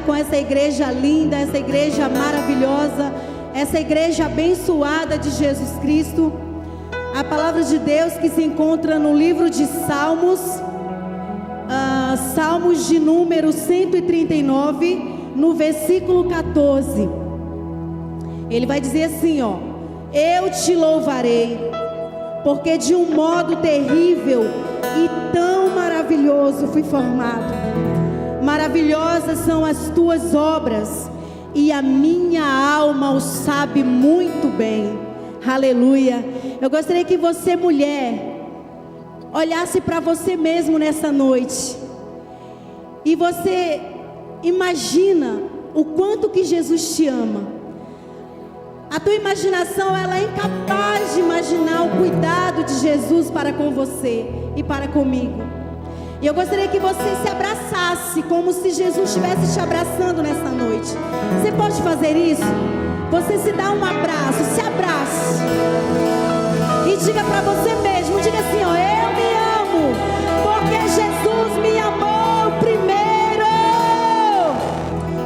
com essa igreja linda, essa igreja maravilhosa, essa igreja abençoada de Jesus Cristo. A palavra de Deus que se encontra no livro de Salmos, Salmos de número 139, no versículo 14. Ele vai dizer assim, ó: eu te louvarei, porque de um modo terrível e tão maravilhoso fui formado. Maravilhosas são as tuas obras, e a minha alma o sabe muito bem. Aleluia. Eu gostaria que você, mulher, olhasse para você mesmo nessa noite, e você imagina o quanto que Jesus te ama. A tua imaginação, ela é incapaz de imaginar o cuidado de Jesus para com você e para comigo. E eu gostaria que você se abraçasse como se Jesus estivesse te abraçando nessa noite. Você pode fazer isso? Você se dá um abraço, se abrace e diga para você mesmo, diga assim, ó: eu me amo, porque Jesus me amou primeiro.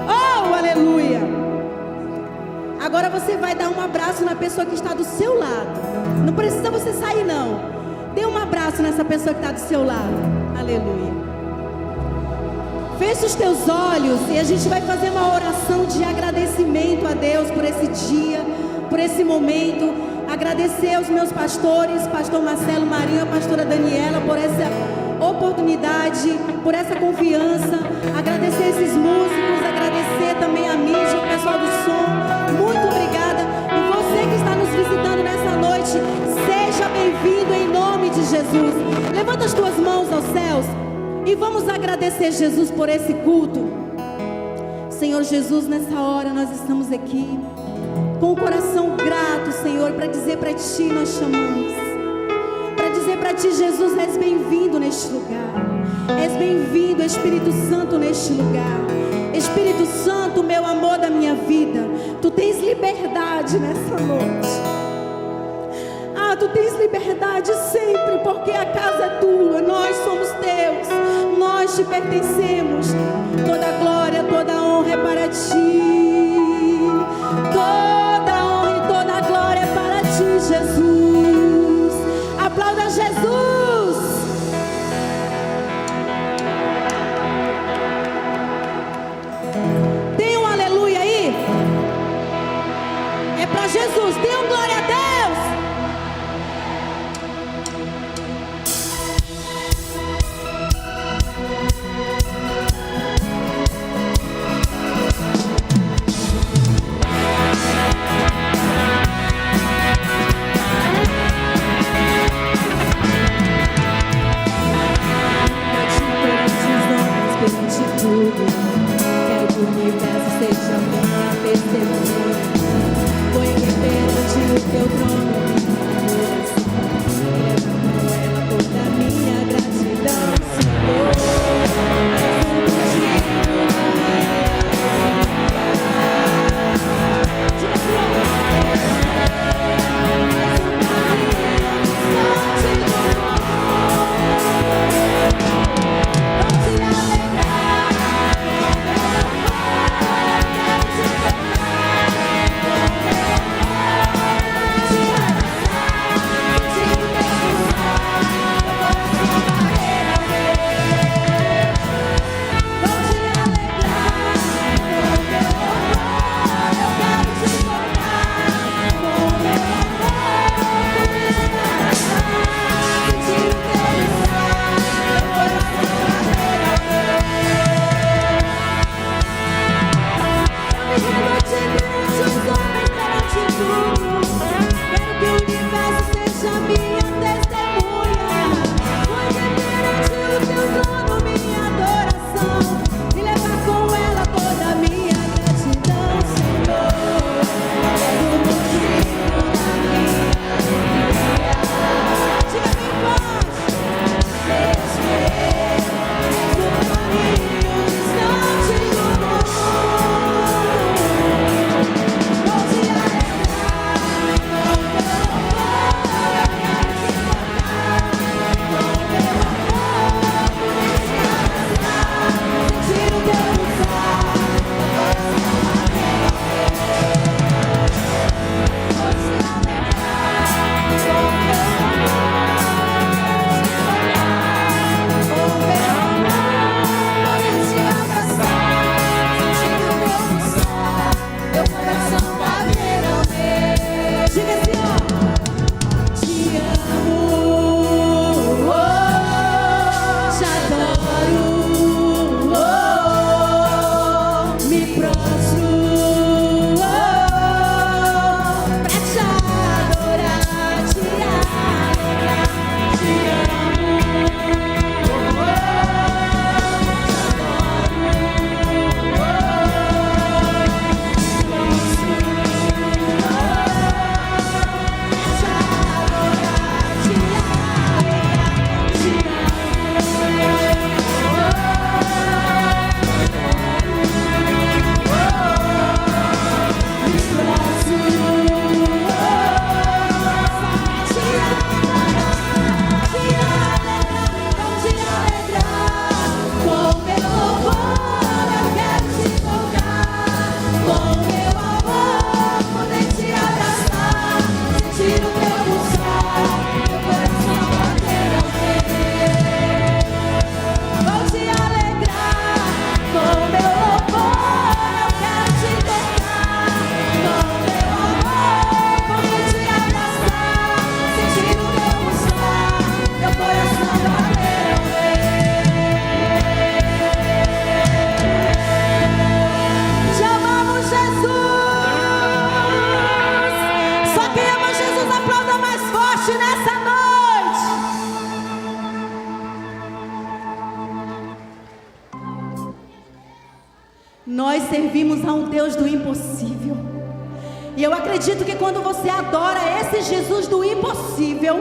Oh, aleluia. Agora você vai dar um abraço na pessoa que está do seu lado. Não precisa você sair não. Dê um abraço nessa pessoa que está do seu lado. Aleluia. Feche os teus olhos e a gente vai fazer uma oração de agradecimento a Deus por esse dia, por esse momento. Agradecer aos meus pastores, pastor Marcelo Marinho, a pastora Daniela, por essa oportunidade, por essa confiança. Agradecer esses músicos, agradecer também a mídia, o pessoal do som. Muito obrigada. E você que está nos visitando nessa noite, seja bem-vindo em nome de Jesus. Levanta as tuas mãos aos céus e vamos agradecer Jesus por esse culto. Senhor Jesus, nessa hora nós estamos aqui com o coração grato, Senhor, para dizer para Ti nós chamamos. Para dizer para Ti, Jesus, és bem-vindo neste lugar. És bem-vindo, Espírito Santo, neste lugar. Espírito Santo, meu amor da minha vida, Tu tens liberdade nessa noite. Tu tens liberdade sempre, porque a casa é tua, nós somos teus, nós te pertencemos. Toda a glória, toda a honra é para Ti. Toda a honra e toda a glória é para Ti, Jesus. Aplauda Jesus. Tem um aleluia aí? É para Jesus. Tem um glória a Deus. Quero que o universo seja minha testemunha. Vou erguer perante o teu trono levando ela toda a minha gratidão, Senhor. nós servimos a um Deus do impossível. E eu acredito que quando você adora esse Jesus do impossível,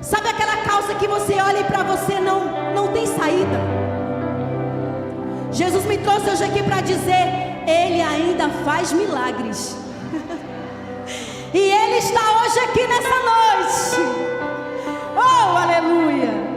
sabe aquela calça que você olha e para você não tem saída? Jesus me trouxe hoje aqui para dizer: Ele ainda faz milagres. E Ele está hoje aqui nessa noite. Oh, aleluia!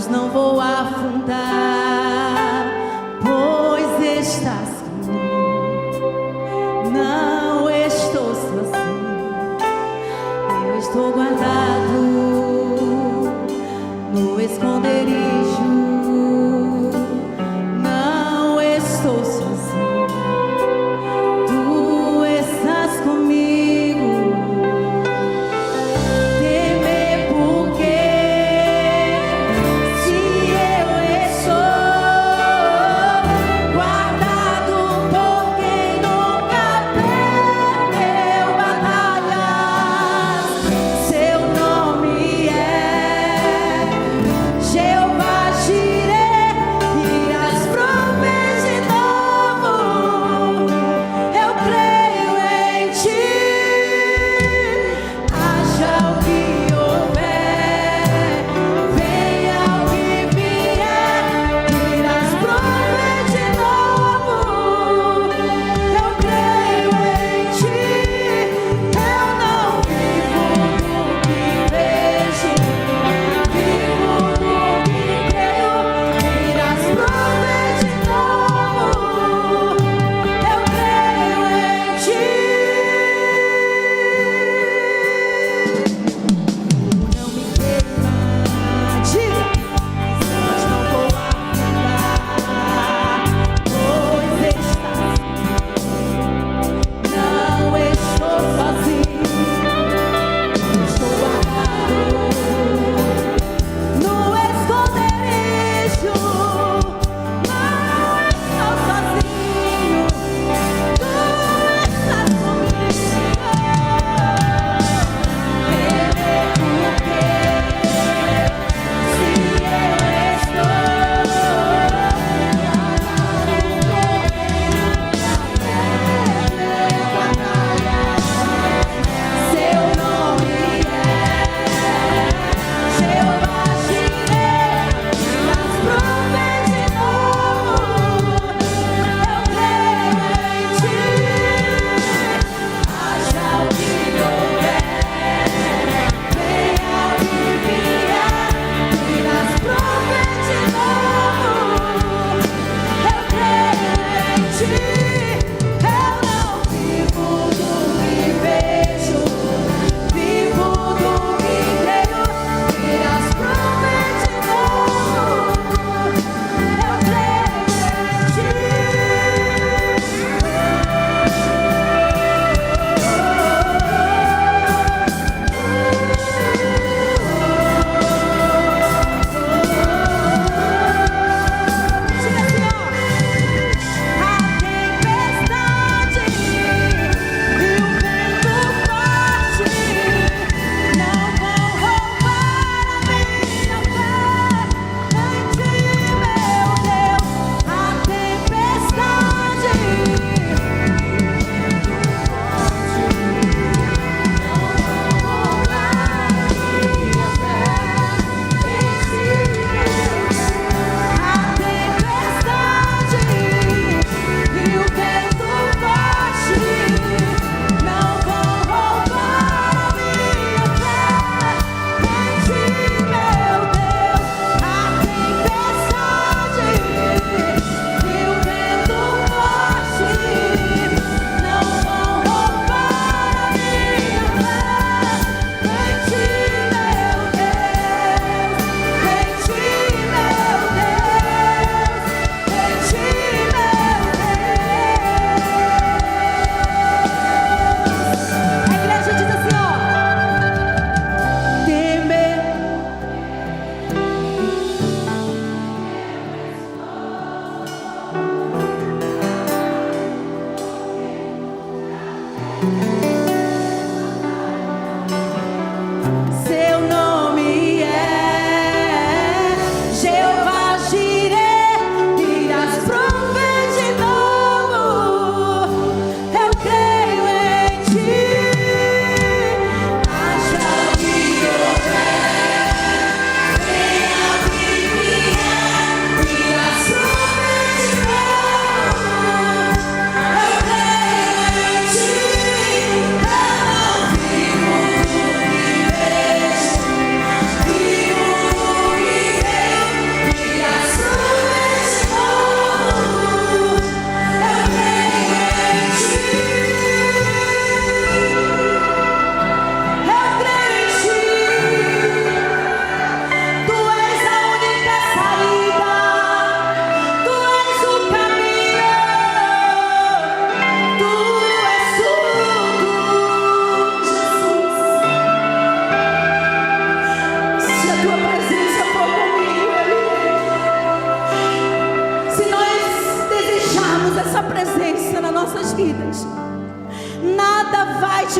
Não vou afundar, pois estás comigo. Não estou sozinho, eu estou guardado no esconderijo. Não estou sozinho, tu estás comigo. Temer porque se eu estou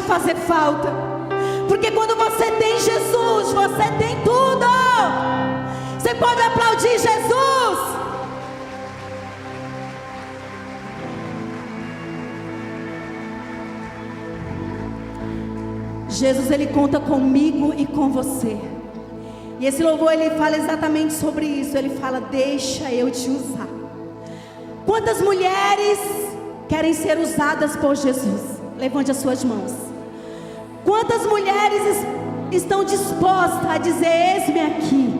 te fazer falta. Porque quando você tem Jesus, você tem tudo. Você pode aplaudir Jesus. Jesus, Ele conta comigo e com você. E esse louvor, ele fala exatamente sobre isso. Ele fala: deixa eu te usar. Quantas mulheres querem ser usadas por Jesus? Levante as suas mãos. Quantas mulheres estão dispostas a dizer: eis-me aqui?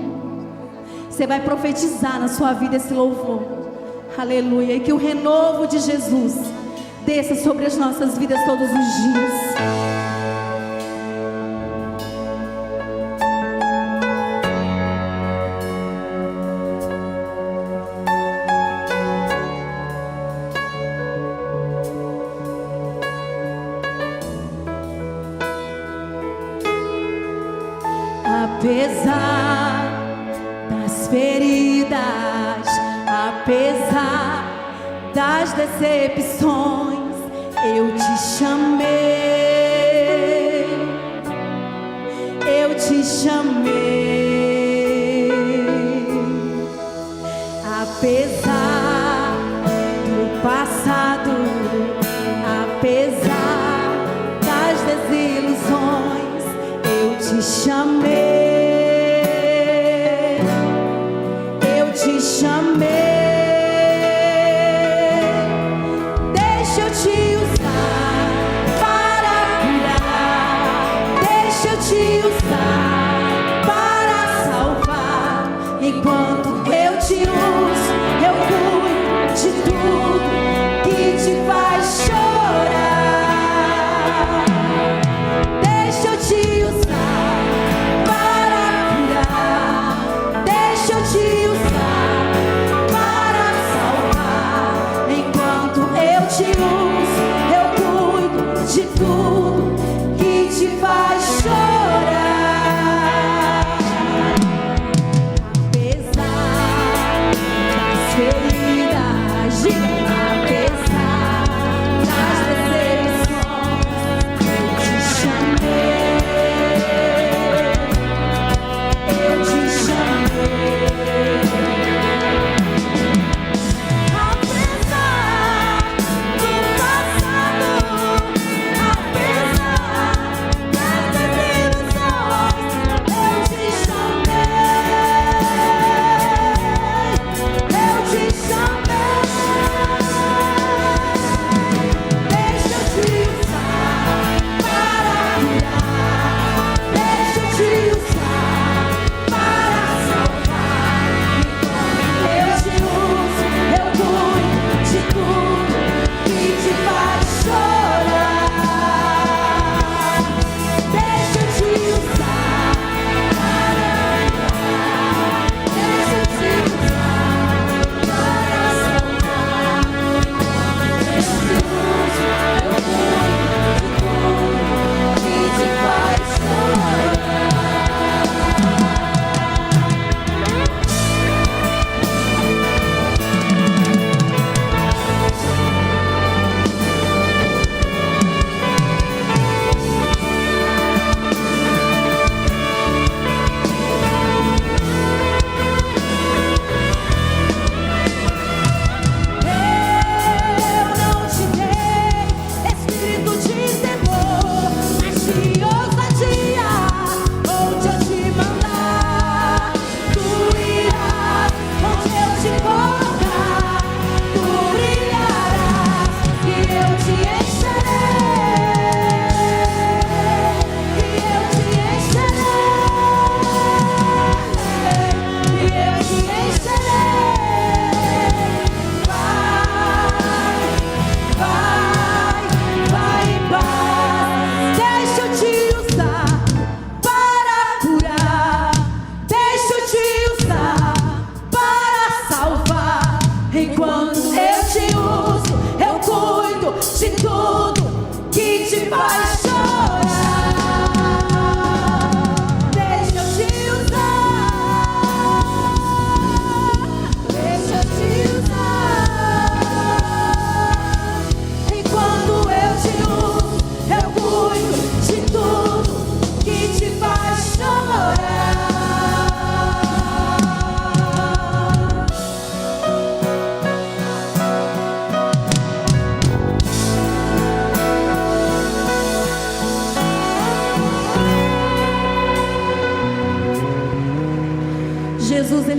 Você vai profetizar na sua vida esse louvor. Aleluia. E que o renovo de Jesus desça sobre as nossas vidas todos os dias. Apesar das feridas, apesar das decepções, eu te chamei, eu te chamei. Apesar do passado, apesar das desilusões, eu te chamei. Deixa eu te usar para curar, deixa eu te usar para salvar. Enquanto eu te uso, eu cuido de tudo que te faz chorar. Deixa eu te usar para curar, deixa eu te usar. Te uso, eu cuido de tudo que te faz chorar. Apesar das feridas, apesar das decepções, eu te chamei, eu te chamei.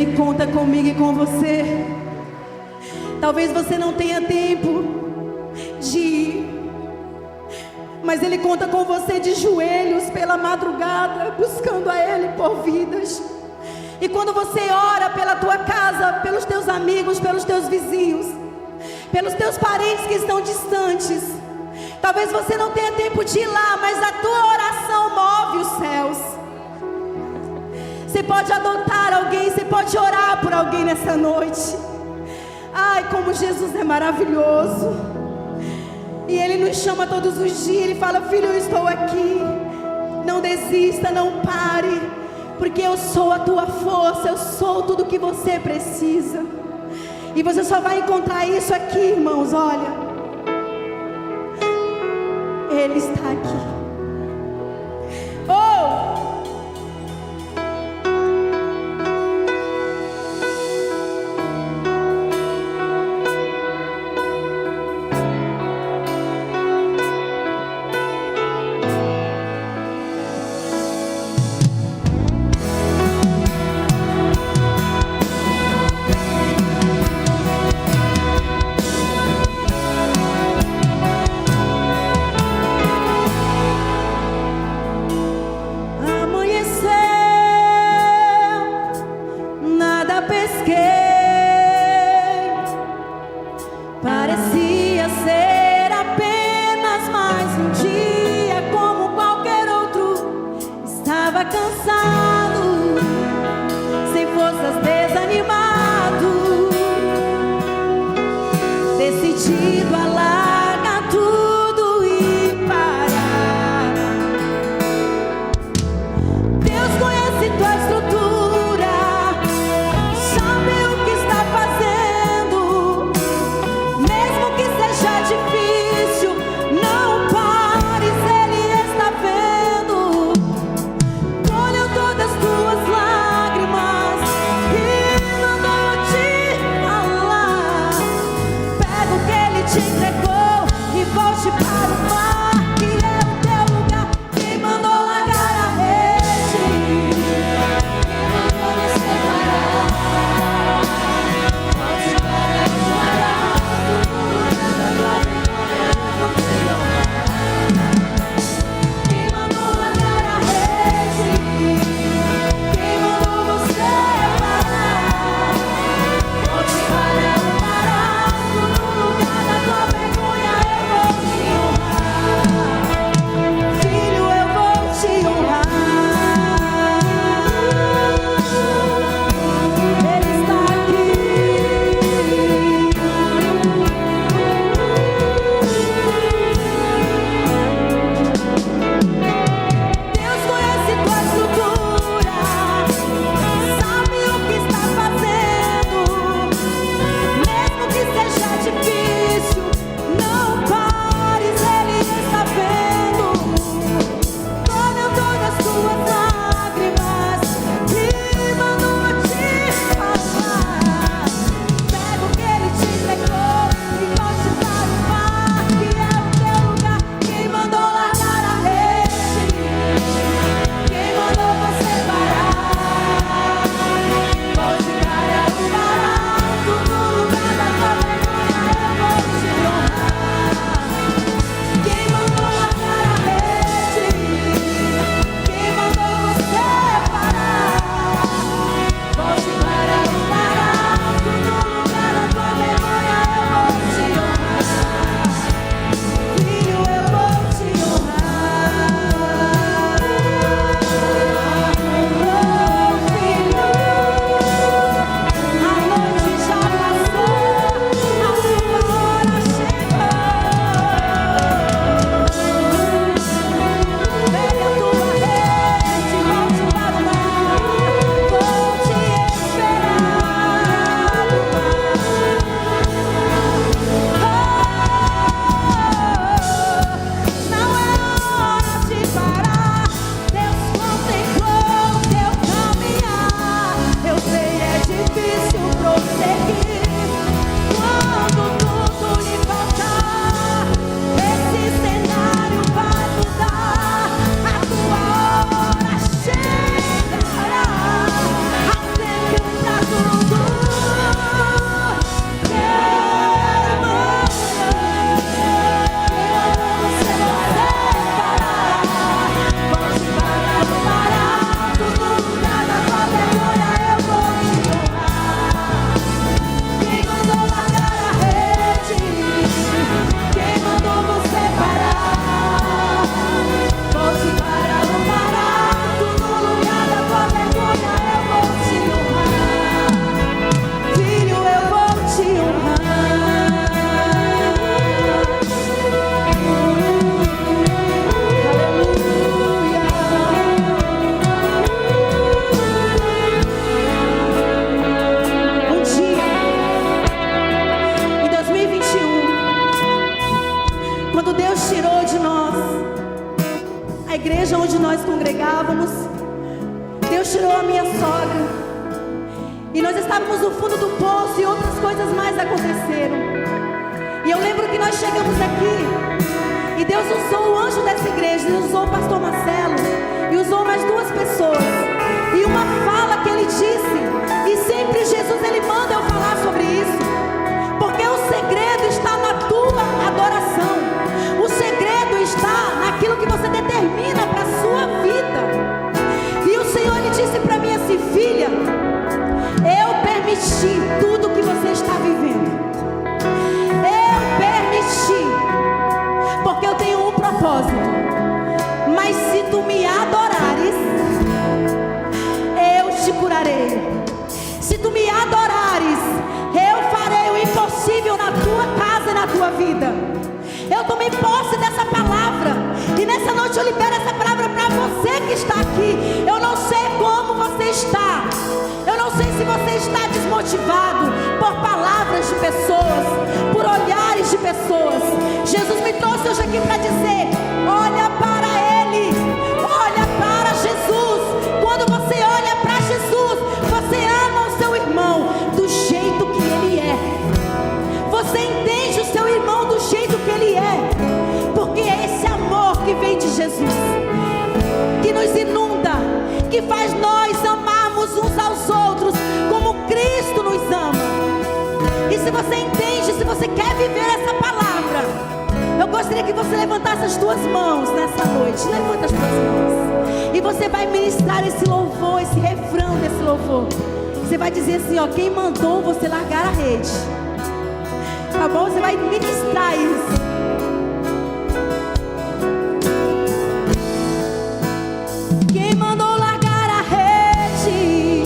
Ele conta comigo e com você. Talvez você não tenha tempo de ir, mas Ele conta com você de joelhos pela madrugada, buscando a Ele por vidas. E quando você ora pela tua casa, pelos teus amigos, pelos teus vizinhos, pelos teus parentes que estão distantes, talvez você não tenha tempo de ir lá, mas a tua oração move os céus. Você pode adotar alguém, você pode orar por alguém nessa noite. Ai, como Jesus é maravilhoso. E Ele nos chama todos os dias. Ele fala: filho, eu estou aqui. Não desista, não pare, porque eu sou a tua força, eu sou tudo que você precisa. E você só vai encontrar isso aqui, irmãos, olha. Ele está aqui. Oh! nós congregávamos. Deus tirou a minha sogra. E nós estávamos no fundo do poço e outras coisas mais aconteceram. E eu lembro que nós chegamos aqui e Deus usou o anjo dessa igreja, Deus usou o pastor Marcelo e usou mais 2 pessoas. E uma fala que ele disse, e sempre Jesus ele manda eu falar sobre isso, porque o segredo está na tua adoração. O segredo está naquilo que você determina para a sua vida. E o Senhor ele disse para mim assim: filha, eu permiti tudo que você está vivendo. Eu permiti, porque eu tenho um propósito. Mas se tu me adorares, eu te curarei. Se tu me adorares, eu farei o impossível na tua casa e na tua vida. Eu tomei posse dessa palavra, e nessa noite eu libero essa palavra para você que está aqui. Eu não sei como você está, eu não sei se você está desmotivado por palavras de pessoas, por olhares de pessoas. Jesus me trouxe hoje aqui para dizer: olha para Ele, olha para Jesus. Quando você olha para Jesus, você ama o seu irmão do jeito que ele é. Você entende o seu irmão do jeito que ele é, porque é esse amor que vem de Jesus, que nos inunda, que faz nós amarmos uns aos outros como Cristo nos ama. E se você entende, se você quer viver essa palavra, eu gostaria que você levantasse as 2 mãos nessa noite. Levanta as 2 mãos e você vai ministrar esse louvor, esse refrão desse louvor. Você vai dizer assim, ó: quem mandou você largar a rede? Tá bom? Você vai ministrar isso. Quem mandou largar a rede?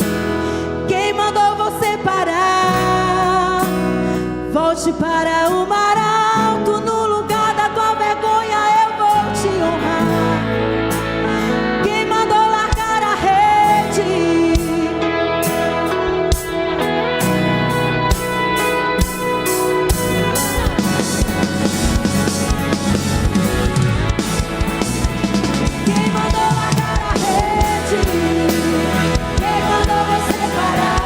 Quem mandou você parar? Volte para o mar alto, no lugar da tua vergonha eu vou te honrar. Quem mandou largar a rede? Quem mandou largar a rede? Quem mandou você parar?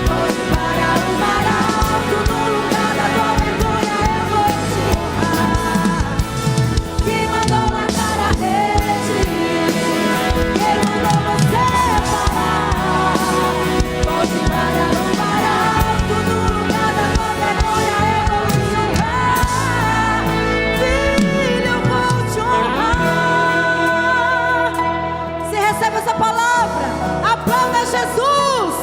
Volte para o mar alto, no lugar da tua vergonha eu vou te honrar. Quem mandou largar a rede? Quem mandou você parar? Volte para o mar alto, no lugar da tua vergonha eu vou te honrar. Filho, eu vou te honrar. Você recebe essa palavra? Aplauda Jesus.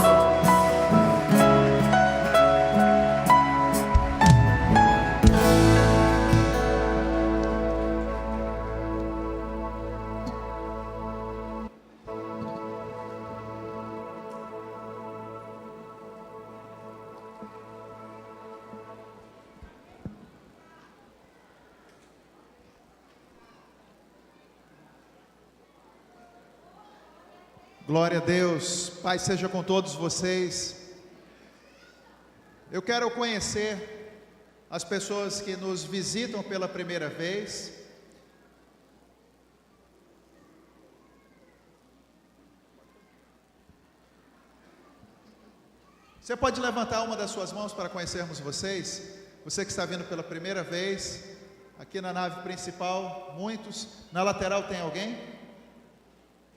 Glória a Deus. Pai seja com todos vocês. Eu quero conhecer as pessoas que nos visitam pela primeira vez. Você pode levantar uma das suas mãos para conhecermos vocês? Você que está vindo pela primeira vez, aqui na nave principal, muitos. Na lateral tem alguém?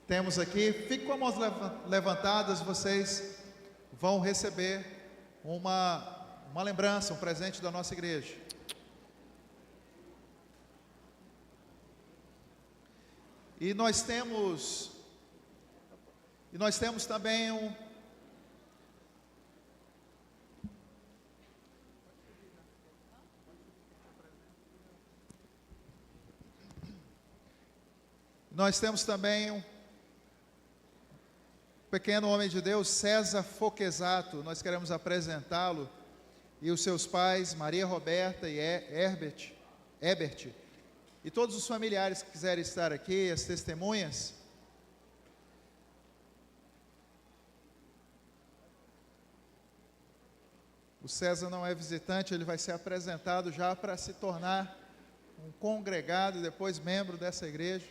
Temos aqui. Fique com as mãos levantadas, vocês vão receber uma lembrança, um presente da nossa igreja. E nós temos também um pequeno homem de Deus, César Foquesato. Nós queremos apresentá-lo, e os seus pais, Maria Roberta e Ebert, e todos os familiares que quiserem estar aqui, as testemunhas. O César não é visitante, ele vai ser apresentado já para se tornar um congregado e depois membro dessa igreja.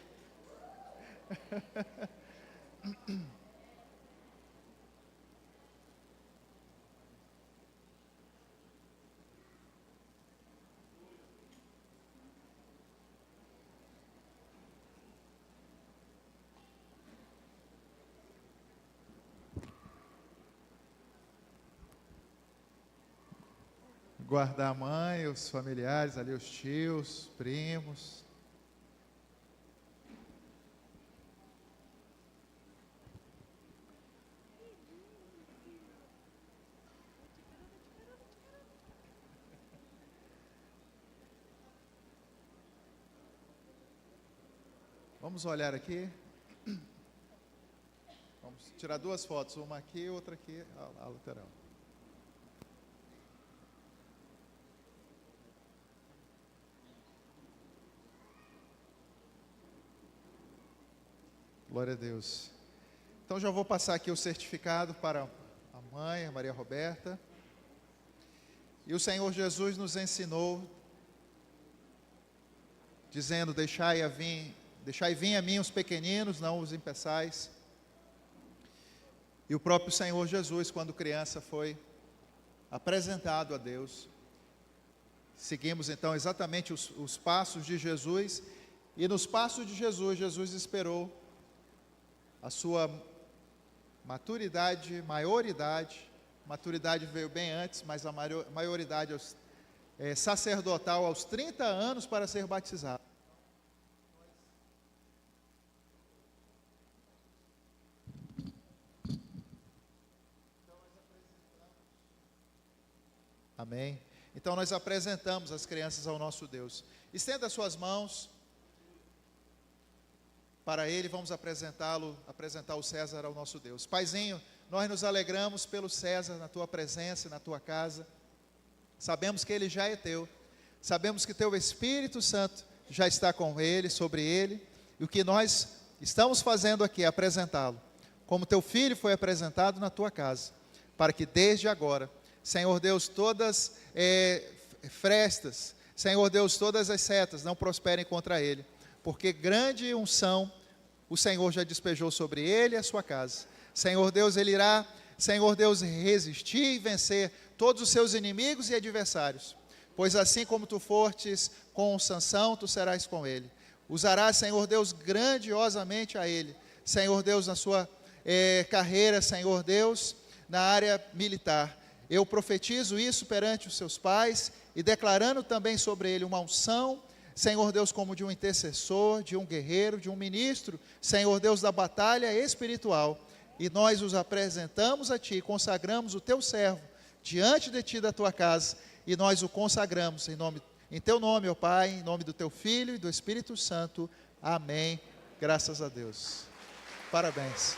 Guardar a mãe, os familiares ali, os tios, primos. Vamos olhar aqui. Vamos tirar duas fotos, uma aqui e outra aqui, a lateral. Glória a Deus. Então já vou passar aqui o certificado para a mãe, a Maria Roberta. E o Senhor Jesus nos ensinou, dizendo: deixai vir a mim os pequeninos, não os impeçais. E o próprio Senhor Jesus, quando criança, foi apresentado a Deus. Seguimos então exatamente os passos de Jesus. E nos passos de Jesus, Jesus esperou a sua maturidade, maturidade veio bem antes, mas a maioridade sacerdotal aos 30 anos para ser batizado. Amém? Então nós apresentamos as crianças ao nosso Deus. Estenda as suas mãos para Ele, vamos apresentar o César ao nosso Deus. Paizinho, nós nos alegramos pelo César na Tua presença, na Tua casa. Sabemos que ele já é Teu. Sabemos que Teu Espírito Santo já está com ele, sobre ele. E o que nós estamos fazendo aqui é apresentá-lo, como Teu Filho foi apresentado na Tua casa, para que desde agora, Senhor Deus, todas frestas, Senhor Deus, todas as setas não prosperem contra ele, porque grande unção o Senhor já despejou sobre ele e a sua casa. Senhor Deus, ele irá, Senhor Deus, resistir e vencer todos os seus inimigos e adversários, pois assim como tu fortes com Sansão, tu serás com ele. Usarás, Senhor Deus, grandiosamente a ele, Senhor Deus, na sua carreira, Senhor Deus, na área militar. Eu profetizo isso perante os seus pais e declarando também sobre ele uma unção, Senhor Deus, como de um intercessor, de um guerreiro, de um ministro, Senhor Deus, da batalha espiritual. E nós os apresentamos a Ti, consagramos o Teu servo diante de Ti, da Tua casa, e nós o consagramos em Teu nome, ó Pai, em nome do Teu Filho e do Espírito Santo. Amém. Graças a Deus. Parabéns.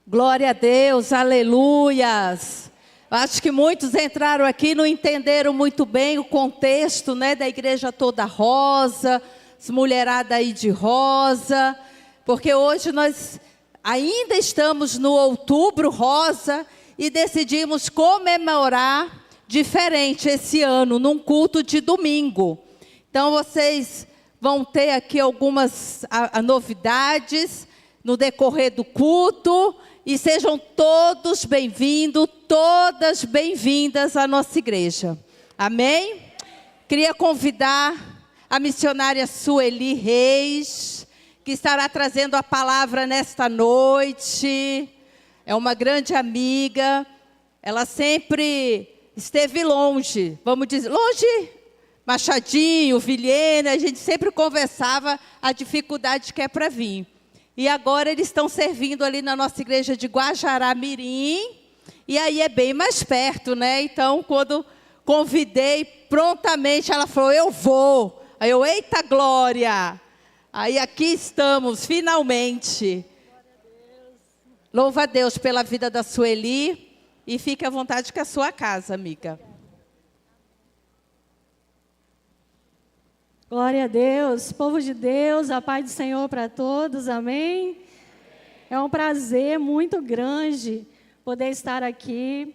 Glória a Deus, aleluias. Acho que muitos entraram aqui e não entenderam muito bem o contexto, né, da igreja toda rosa, as mulheradas aí de rosa, porque hoje nós ainda estamos no Outubro Rosa e decidimos comemorar diferente esse ano, num culto de domingo. Então vocês vão ter aqui algumas novidades no decorrer do culto. E sejam todos bem-vindos, todas bem-vindas à nossa igreja. Amém? Queria convidar a missionária Sueli Reis, que estará trazendo a palavra nesta noite. É uma grande amiga. Ela sempre esteve longe, vamos dizer, longe, Machadinho, Vilhena, a gente sempre conversava a dificuldade que é para vir. E agora eles estão servindo ali na nossa igreja de Guajará Mirim. E aí é bem mais perto, né? Então, quando convidei, prontamente ela falou, eu vou. Aí eu, eita glória! Aí aqui estamos, finalmente. Louva a Deus pela vida da Sueli. E fique à vontade com a sua casa, amiga. Glória a Deus, povo de Deus, a paz do Senhor para todos, amém? É um prazer muito grande poder estar aqui.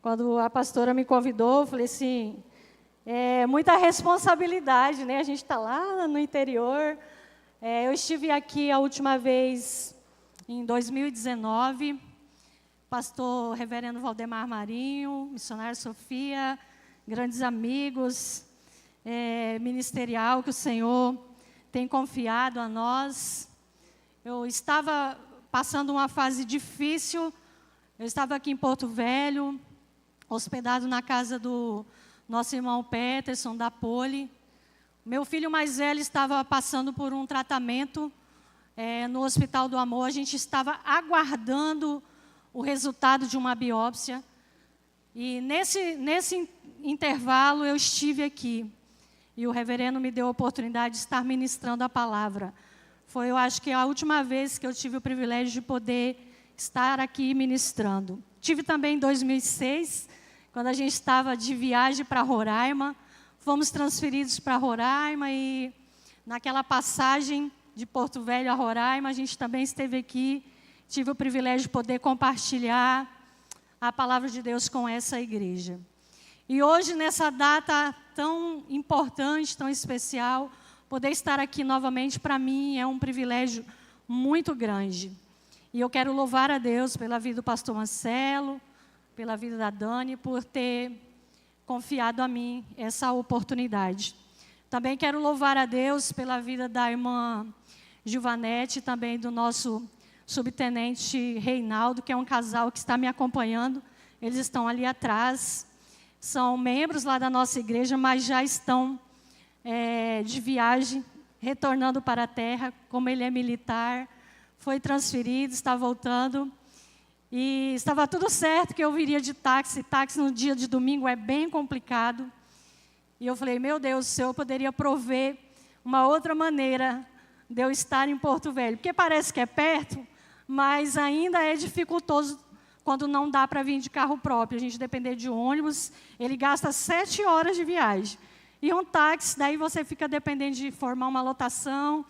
Quando a pastora me convidou, eu falei assim, é muita responsabilidade, né? A gente está lá no interior. Eu estive aqui a última vez em 2019, pastor reverendo Valdemar Marinho, missionário Sofia, grandes amigos, ministerial que o Senhor tem confiado a nós. Eu estava passando uma fase difícil, eu estava aqui em Porto Velho, hospedado na casa do nosso irmão Peterson, da Poli. Meu filho mais velho estava passando por um tratamento no Hospital do Amor. A gente estava aguardando o resultado de uma biópsia. E nesse intervalo eu estive aqui. E o reverendo me deu a oportunidade de estar ministrando a palavra. Foi, eu acho que a última vez que eu tive o privilégio de poder estar aqui ministrando. Tive também em 2006, quando a gente estava de viagem para Roraima. Fomos transferidos para Roraima e naquela passagem de Porto Velho a Roraima, a gente também esteve aqui. Tive o privilégio de poder compartilhar a palavra de Deus com essa igreja. E hoje, nessa data tão importante, tão especial, poder estar aqui novamente, para mim, é um privilégio muito grande. E eu quero louvar a Deus pela vida do pastor Marcelo, pela vida da Dani, por ter confiado a mim essa oportunidade. Também quero louvar a Deus pela vida da irmã Gilvanete, também do nosso subtenente Reinaldo, que é um casal que está me acompanhando. Eles estão ali atrás. São membros lá da nossa igreja, mas já estão de viagem, retornando para a terra. Como ele é militar, foi transferido, está voltando. E estava tudo certo que eu viria de táxi. Táxi no dia de domingo é bem complicado. E eu falei, meu Deus, o Senhor poderia prover uma outra maneira de eu estar em Porto Velho. Porque parece que é perto, mas ainda é dificultoso quando não dá para vir de carro próprio. A gente depender de ônibus, ele gasta 7 horas de viagem. E um táxi, daí você fica dependendo de formar uma lotação.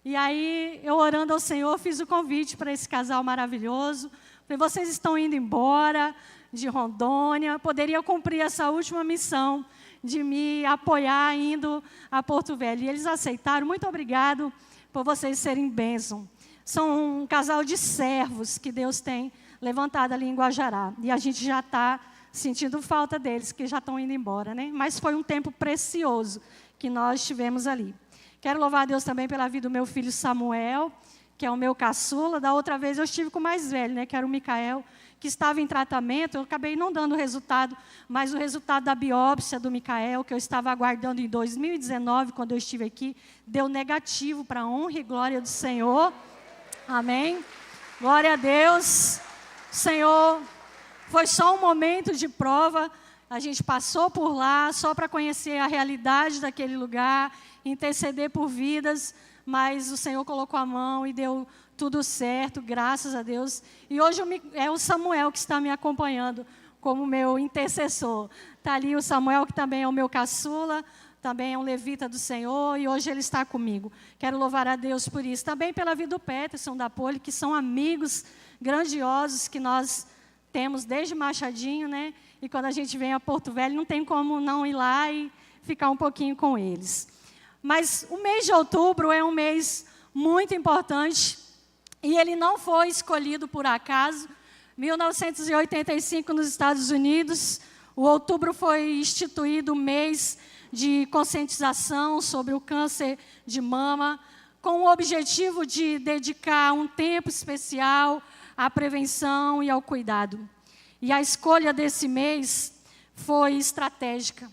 E aí, eu orando ao Senhor, fiz o convite para esse casal maravilhoso. Falei, vocês estão indo embora de Rondônia, poderia cumprir essa última missão de me apoiar indo a Porto Velho. E eles aceitaram. Muito obrigado por vocês serem bênção. São um casal de servos que Deus tem levantado ali em Guajará. E a gente já está sentindo falta deles, que já estão indo embora, né? Mas foi um tempo precioso que nós tivemos ali. Quero louvar a Deus também pela vida do meu filho Samuel, que é o meu caçula. Da outra vez eu estive com o mais velho, né, que era o Micael, que estava em tratamento. Eu acabei não dando o resultado, mas o resultado da biópsia do Micael, que eu estava aguardando em 2019, quando eu estive aqui, deu negativo, para a honra e glória do Senhor. Amém? Glória a Deus. Senhor, foi só um momento de prova. A gente passou por lá só para conhecer a realidade daquele lugar, interceder por vidas, mas o Senhor colocou a mão e deu tudo certo, graças a Deus. E hoje é o Samuel que está me acompanhando como meu intercessor. Está ali o Samuel, que também é o meu caçula, também é um levita do Senhor, e hoje ele está comigo. Quero louvar a Deus por isso. Também pela vida do Peterson, da Poli, que são amigos grandiosos que nós temos desde Machadinho, né? E quando a gente vem a Porto Velho, não tem como não ir lá e ficar um pouquinho com eles. Mas o mês de outubro é um mês muito importante e ele não foi escolhido por acaso. 1985, nos Estados Unidos, o outubro foi instituído o mês de conscientização sobre o câncer de mama, com o objetivo de dedicar um tempo especial à prevenção e ao cuidado. E a escolha desse mês foi estratégica.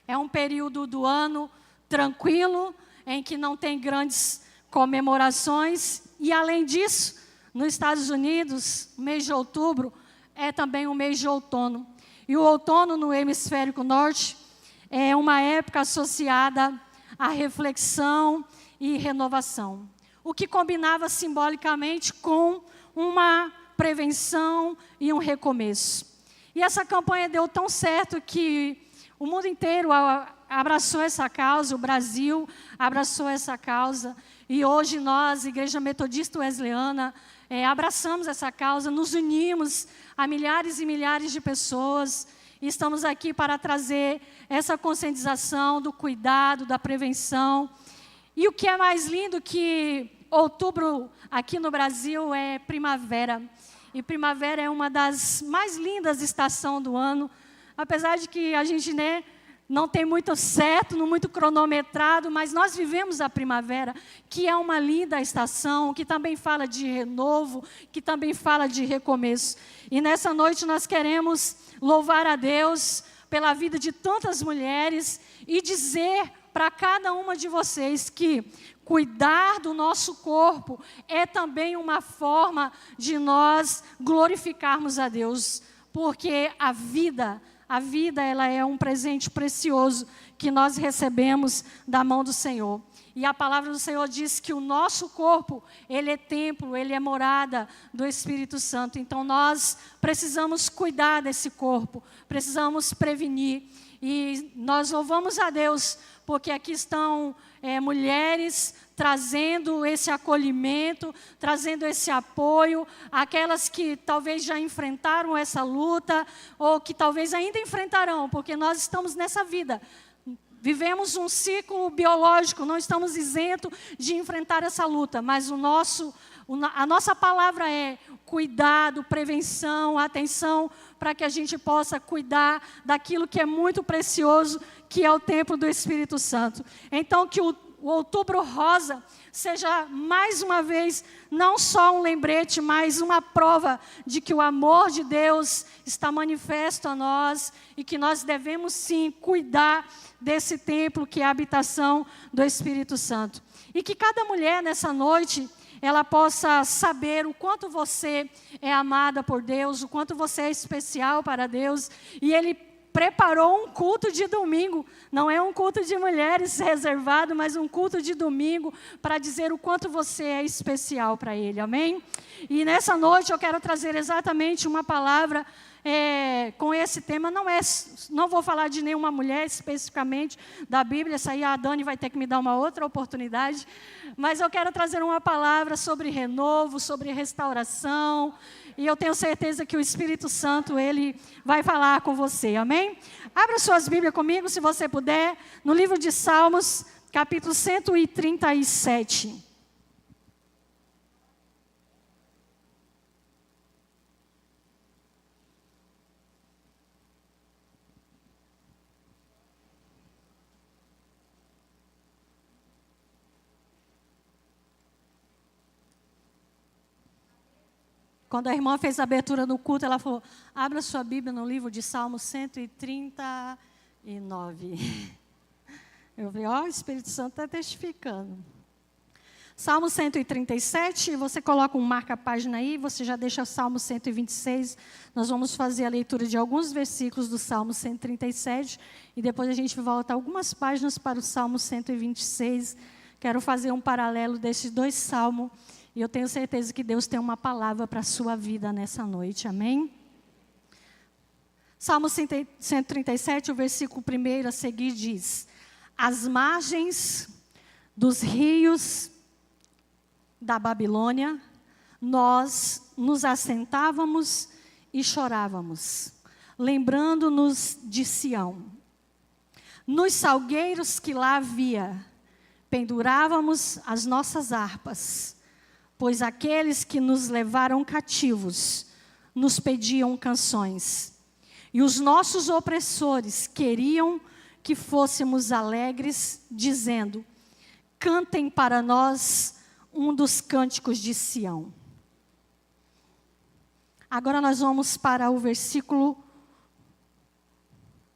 É um período do ano tranquilo, em que não tem grandes comemorações. E, além disso, nos Estados Unidos, o mês de outubro é também um mês de outono. E o outono no hemisfério norte é uma época associada à reflexão e renovação, o que combinava simbolicamente com uma prevenção e um recomeço. E essa campanha deu tão certo que o mundo inteiro abraçou essa causa, o Brasil abraçou essa causa, e hoje nós, Igreja Metodista Wesleyana, abraçamos essa causa, nos unimos a milhares e milhares de pessoas. E estamos aqui para trazer essa conscientização do cuidado, da prevenção. E o que é mais lindo que outubro aqui no Brasil é primavera. E primavera é uma das mais lindas estações do ano. Apesar de que a gente não tem muito certo, não muito cronometrado, mas nós vivemos a primavera, que é uma linda estação, que também fala de renovo, que também fala de recomeço. E nessa noite nós queremos louvar a Deus pela vida de tantas mulheres e dizer para cada uma de vocês que cuidar do nosso corpo é também uma forma de nós glorificarmos a Deus, porque a vida ela é um presente precioso que nós recebemos da mão do Senhor. E a palavra do Senhor diz que o nosso corpo, ele é templo, ele é morada do Espírito Santo. Então nós precisamos cuidar desse corpo, precisamos prevenir. E nós louvamos a Deus, porque aqui estão mulheres trazendo esse acolhimento, trazendo esse apoio, aquelas que talvez já enfrentaram essa luta, ou que talvez ainda enfrentarão, porque nós estamos nessa vida. Vivemos um ciclo biológico, não estamos isentos de enfrentar essa luta, mas a nossa palavra é cuidado, prevenção, atenção, para que a gente possa cuidar daquilo que é muito precioso, que é o templo do Espírito Santo. Então, que o Outubro Rosa seja, mais uma vez, não só um lembrete, mas uma prova de que o amor de Deus está manifesto a nós e que nós devemos, sim, cuidar desse templo que é a habitação do Espírito Santo. E que cada mulher, nessa noite, ela possa saber o quanto você é amada por Deus, o quanto você é especial para Deus. E Ele preparou um culto de domingo, não é um culto de mulheres reservado, mas um culto de domingo para dizer o quanto você é especial para Ele, amém? E nessa noite eu quero trazer exatamente uma palavra com esse tema. Não vou falar de nenhuma mulher especificamente da Bíblia, essa aí a Dani vai ter que me dar uma outra oportunidade, mas eu quero trazer uma palavra sobre renovo, sobre restauração, e eu tenho certeza que o Espírito Santo, Ele vai falar com você, amém? Abra suas Bíblias comigo, se você puder, no livro de Salmos, capítulo 137. Quando a irmã fez a abertura no culto, ela falou, abra sua Bíblia no livro de Salmo 139. Eu falei, o Espírito Santo está testificando. Salmo 137, você coloca um marca-página aí, você já deixa o Salmo 126. Nós vamos fazer a leitura de alguns versículos do Salmo 137, e depois a gente volta algumas páginas para o Salmo 126. Quero fazer um paralelo desses dois salmos. E eu tenho certeza que Deus tem uma palavra para a sua vida nessa noite, amém? Salmo 137, o versículo 1 a seguir diz: às margens dos rios da Babilônia, nós nos assentávamos e chorávamos, lembrando-nos de Sião. Nos salgueiros que lá havia, pendurávamos as nossas harpas, pois aqueles que nos levaram cativos nos pediam canções. E os nossos opressores queriam que fôssemos alegres, dizendo: cantem para nós um dos cânticos de Sião. Agora nós vamos para o versículo...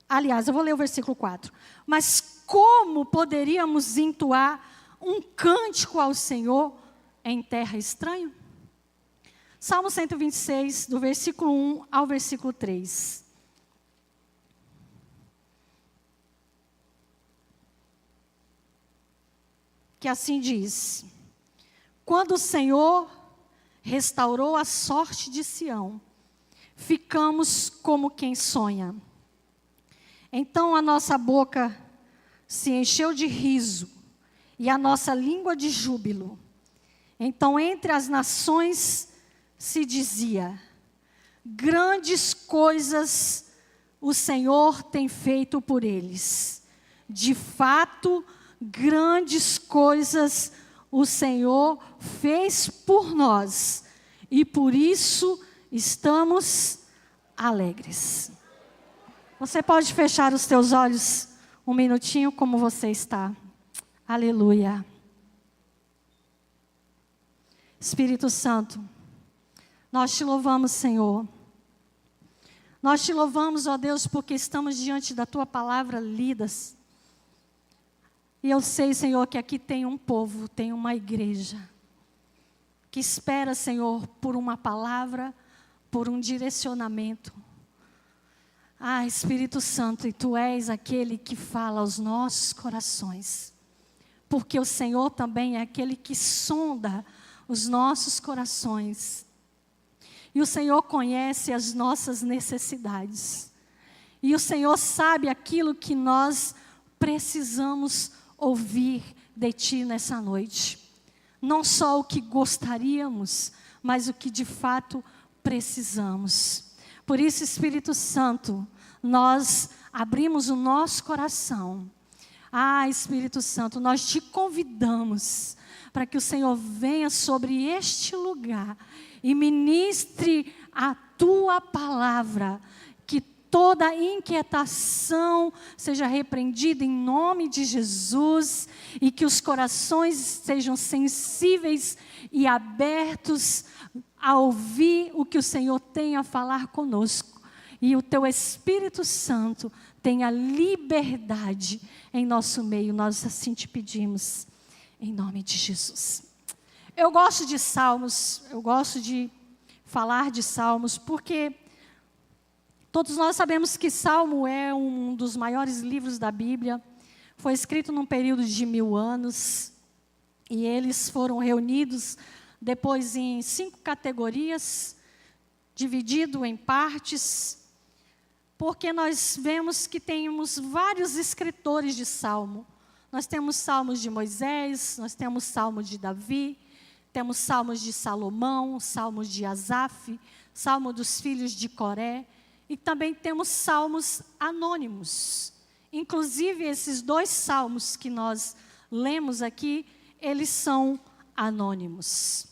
Aliás, eu vou ler o versículo 4. Mas como poderíamos entoar um cântico ao Senhor em terra estranha? Salmo 126, do versículo 1 ao versículo 3. Que assim diz: quando o Senhor restaurou a sorte de Sião, ficamos como quem sonha. Então a nossa boca se encheu de riso e a nossa língua de júbilo. Então, entre as nações, se dizia: grandes coisas o Senhor tem feito por eles. De fato, grandes coisas o Senhor fez por nós, e por isso estamos alegres. Você pode fechar os teus olhos um minutinho como você está. Aleluia. Espírito Santo, nós te louvamos, Senhor. Nós te louvamos, ó Deus, porque estamos diante da tua palavra lidas. E eu sei, Senhor, que aqui tem um povo, tem uma igreja, que espera, Senhor, por uma palavra, por um direcionamento. Ah, Espírito Santo, e tu és aquele que fala aos nossos corações. Porque o Senhor também é aquele que sonda os nossos corações. E o Senhor conhece as nossas necessidades. E o Senhor sabe aquilo que nós precisamos ouvir de Ti nessa noite. Não só o que gostaríamos, mas o que de fato precisamos. Por isso, Espírito Santo, nós abrimos o nosso coração. Ah, Espírito Santo, nós te convidamos para que o Senhor venha sobre este lugar e ministre a tua palavra, que toda inquietação seja repreendida em nome de Jesus e que os corações sejam sensíveis e abertos a ouvir o que o Senhor tem a falar conosco. E o teu Espírito Santo tenha liberdade em nosso meio. Nós assim te pedimos, em nome de Jesus. Eu gosto de salmos, eu gosto de falar de salmos, porque todos nós sabemos que Salmo é um dos maiores livros da Bíblia. Foi escrito num período de 1000 anos. E eles foram reunidos depois em 5 categorias, dividido em partes, porque nós vemos que temos vários escritores de salmo. Nós temos salmos de Moisés, nós temos salmos de Davi, temos salmos de Salomão, salmos de Asaf, salmo dos filhos de Coré, e também temos salmos anônimos. Inclusive, esses 2 salmos que nós lemos aqui, eles são anônimos.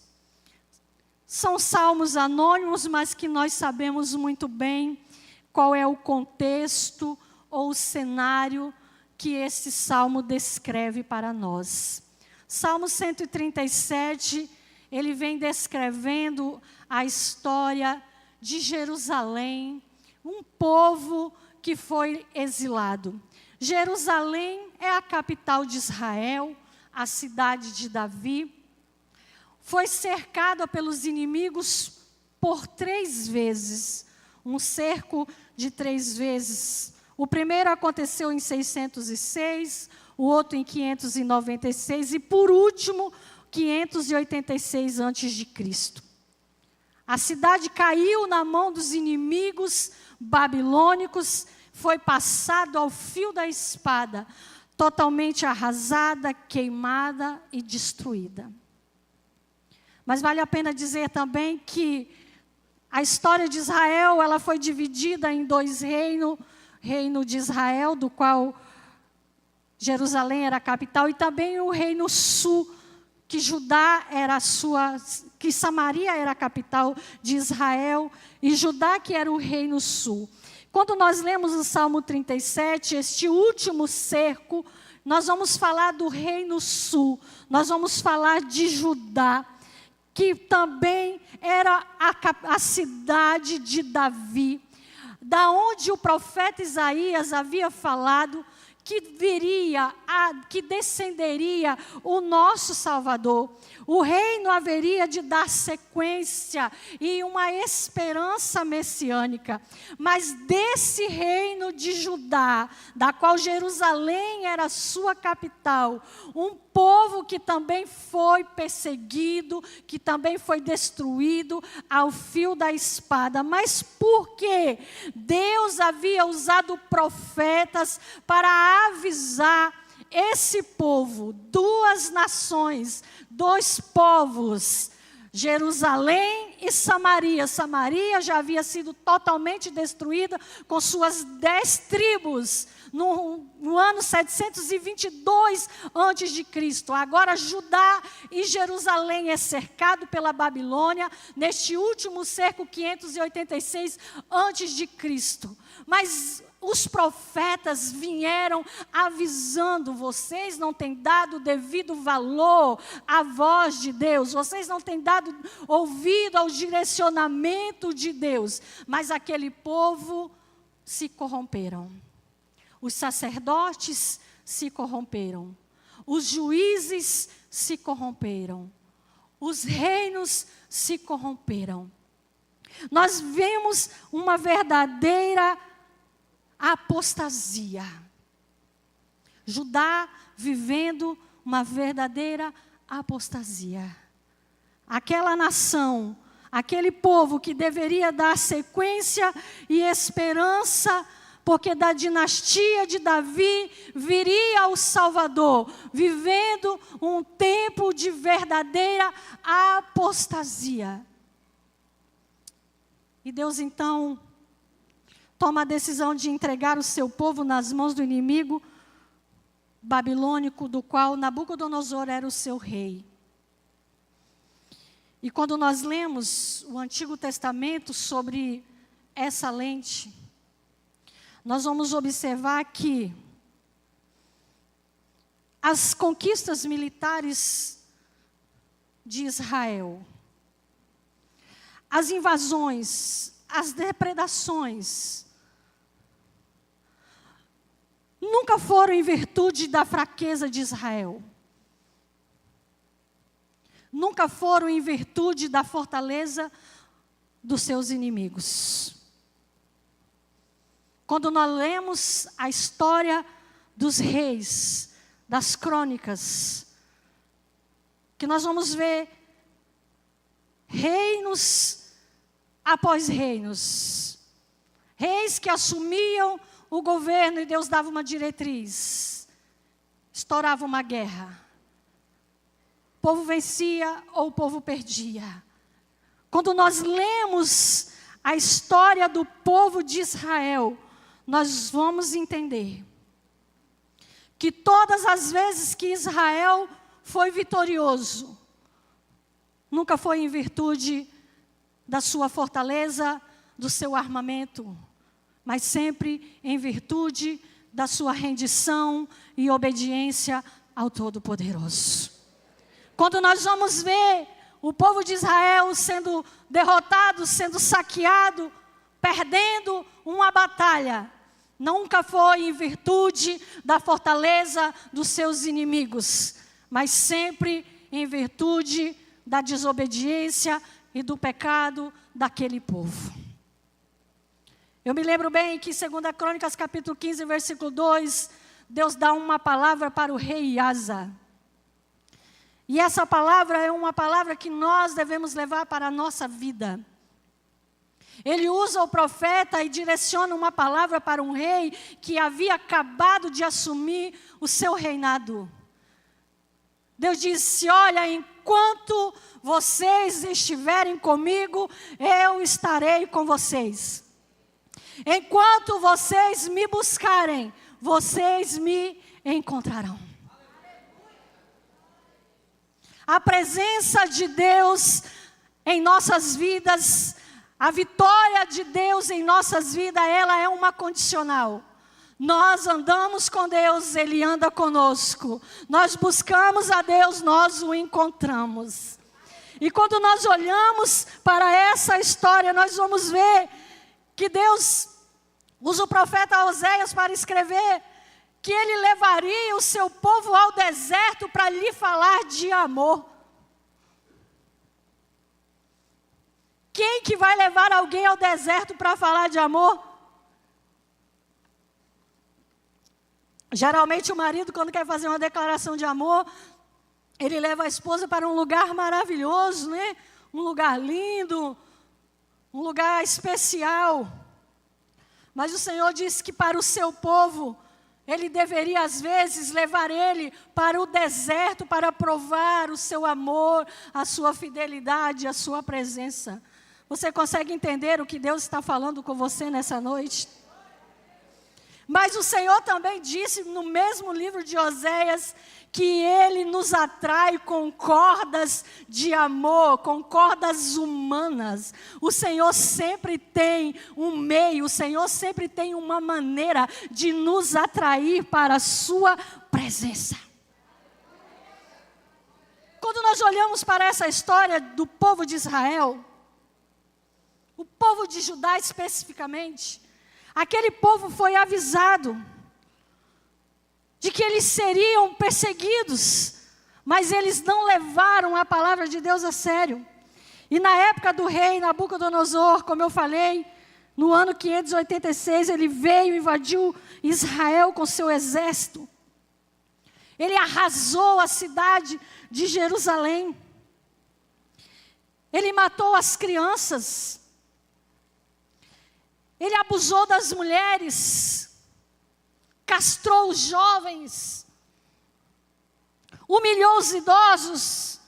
São salmos anônimos, mas que nós sabemos muito bem qual é o contexto ou o cenário que esse salmo descreve para nós. Salmo 137, ele vem descrevendo a história de Jerusalém, um povo que foi exilado. Jerusalém é a capital de Israel, a cidade de Davi. Foi cercada pelos inimigos por 3 vezes, um cerco de 3 vezes. O primeiro aconteceu em 606, o outro em 596 e, por último, 586 a.C. A cidade caiu na mão dos inimigos babilônicos, foi passado ao fio da espada, totalmente arrasada, queimada e destruída. Mas vale a pena dizer também que a história de Israel, ela foi dividida em 2 reinos, reino de Israel, do qual Jerusalém era a capital, e também o reino sul, que Judá era que Samaria era a capital de Israel, e Judá que era o reino sul. Quando nós lemos o Salmo 37, este último cerco, nós vamos falar do reino sul, nós vamos falar de Judá, que também era a cidade de Davi, da onde o profeta Isaías havia falado que que descenderia o nosso Salvador. O reino haveria de dar sequência e uma esperança messiânica. Mas desse reino de Judá, da qual Jerusalém era a sua capital, um povo que também foi perseguido, que também foi destruído ao fio da espada. Mas por quê? Deus havia usado profetas para avisar esse povo, 2 nações, 2 povos, Jerusalém e Samaria. Samaria já havia sido totalmente destruída com suas 10 tribos no ano 722 a.C. Agora Judá e Jerusalém é cercado pela Babilônia neste último cerco 586 a.C. Mas os profetas vieram avisando: vocês não têm dado o devido valor à voz de Deus, vocês não têm dado ouvido ao direcionamento de Deus. Mas aquele povo se corromperam. Os sacerdotes se corromperam. Os juízes se corromperam. Os reinos se corromperam. Nós vemos uma verdadeira apostasia. Judá vivendo uma verdadeira apostasia. Aquela nação, aquele povo que deveria dar sequência e esperança, porque da dinastia de Davi viria o Salvador, vivendo um tempo de verdadeira apostasia. E Deus então toma a decisão de entregar o seu povo nas mãos do inimigo babilônico, do qual Nabucodonosor era o seu rei. E quando nós lemos o Antigo Testamento sobre essa lente, nós vamos observar que as conquistas militares de Israel, as invasões, as depredações, nunca foram em virtude da fraqueza de Israel. Nunca foram em virtude da fortaleza dos seus inimigos. Quando nós lemos a história dos reis, das crônicas, que nós vamos ver reinos após reinos, reis que assumiam o governo e Deus dava uma diretriz, estourava uma guerra, o povo vencia ou o povo perdia. Quando nós lemos a história do povo de Israel, nós vamos entender que todas as vezes que Israel foi vitorioso, nunca foi em virtude da sua fortaleza, do seu armamento, mas sempre em virtude da sua rendição e obediência ao Todo-Poderoso. Quando nós vamos ver o povo de Israel sendo derrotado, sendo saqueado, perdendo uma batalha, nunca foi em virtude da fortaleza dos seus inimigos, mas sempre em virtude da desobediência e do pecado daquele povo. Eu me lembro bem que em 2 Crônicas, capítulo 15, versículo 2, Deus dá uma palavra para o rei Asa. E essa palavra é uma palavra que nós devemos levar para a nossa vida. Ele usa o profeta e direciona uma palavra para um rei que havia acabado de assumir o seu reinado. Deus disse: olha, enquanto vocês estiverem comigo, eu estarei com vocês. Enquanto vocês me buscarem, vocês me encontrarão. A presença de Deus em nossas vidas, a vitória de Deus em nossas vidas, ela é uma condicional. Nós andamos com Deus, Ele anda conosco. Nós buscamos a Deus, nós o encontramos. E quando nós olhamos para essa história, nós vamos ver que Deus usa o profeta Oséias para escrever que Ele levaria o seu povo ao deserto para lhe falar de amor. Quem que vai levar alguém ao deserto para falar de amor? Geralmente o marido, quando quer fazer uma declaração de amor, ele leva a esposa para um lugar maravilhoso, né? Um lugar lindo, um lugar especial. Mas o Senhor disse que para o seu povo, Ele deveria, às vezes, levar ele para o deserto para provar o seu amor, a sua fidelidade, a sua presença. Você consegue entender o que Deus está falando com você nessa noite? Mas o Senhor também disse no mesmo livro de Oséias que Ele nos atrai com cordas de amor, com cordas humanas. O Senhor sempre tem um meio, o Senhor sempre tem uma maneira de nos atrair para a sua presença. Quando nós olhamos para essa história do povo de Israel, o povo de Judá especificamente, aquele povo foi avisado de que eles seriam perseguidos, mas eles não levaram a palavra de Deus a sério. E na época do rei Nabucodonosor, como eu falei, no ano 586, ele veio e invadiu Israel com seu exército. Ele arrasou a cidade de Jerusalém. Ele matou as crianças. Ele abusou das mulheres, castrou os jovens, humilhou os idosos,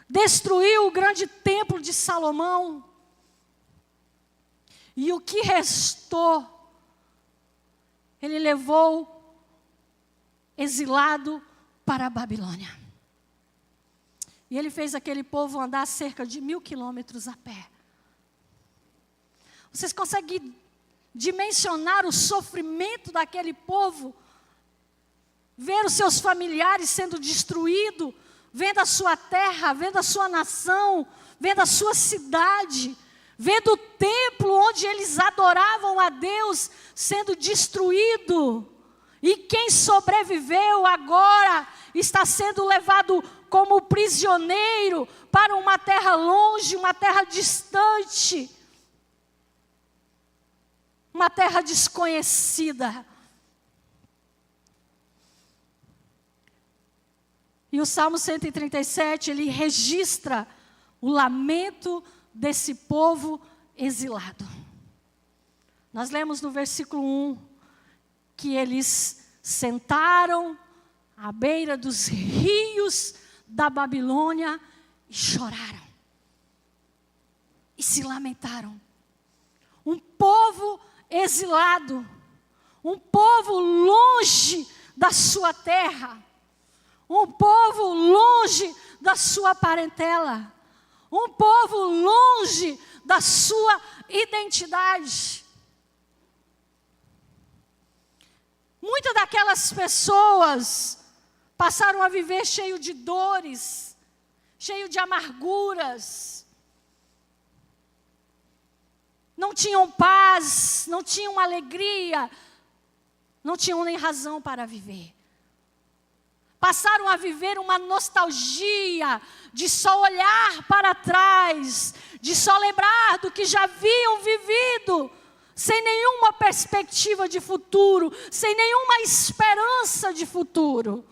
destruiu o grande templo de Salomão. E o que restou, ele levou exilado para a Babilônia. E ele fez aquele povo andar cerca de 1000 quilômetros a pé. Vocês conseguem dimensionar o sofrimento daquele povo? Ver os seus familiares sendo destruídos, vendo a sua terra, vendo a sua nação, vendo a sua cidade, vendo o templo onde eles adoravam a Deus sendo destruído. E quem sobreviveu agora está sendo levado como prisioneiro para uma terra longe, uma terra distante. Uma terra desconhecida. E o Salmo 137, ele registra o lamento desse povo exilado. Nós lemos no versículo 1, que eles sentaram à beira dos rios da Babilônia e choraram. E se lamentaram. Um povo exilado, um povo longe da sua terra, um povo longe da sua parentela, um povo longe da sua identidade. Muitas daquelas pessoas passaram a viver cheio de dores, cheio de amarguras. Não tinham paz, não tinham alegria, não tinham nem razão para viver. Passaram a viver uma nostalgia de só olhar para trás, de só lembrar do que já haviam vivido, sem nenhuma perspectiva de futuro, sem nenhuma esperança de futuro.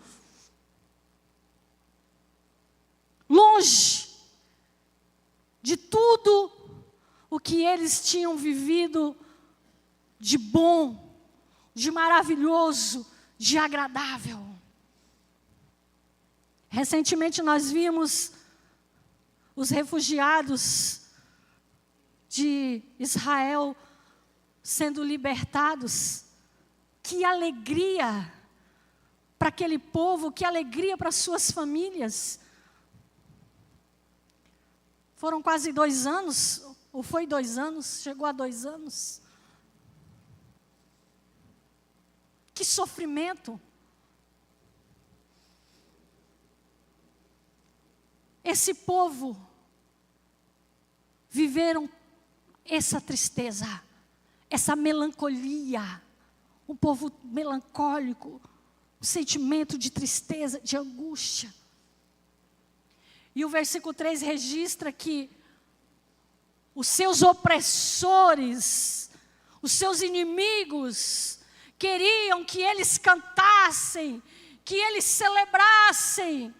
Longe de tudo o que eles tinham vivido de bom, de maravilhoso, de agradável. Recentemente nós vimos os refugiados de Israel sendo libertados. Que alegria para aquele povo, que alegria para suas famílias. Foram quase 2 anos, ou foi 2 anos, chegou a 2 anos. Que sofrimento. Esse povo viveram essa tristeza, essa melancolia, um povo melancólico, um sentimento de tristeza, de angústia. E o versículo 3 registra que os seus opressores, os seus inimigos, queriam que eles cantassem, que eles celebrassem,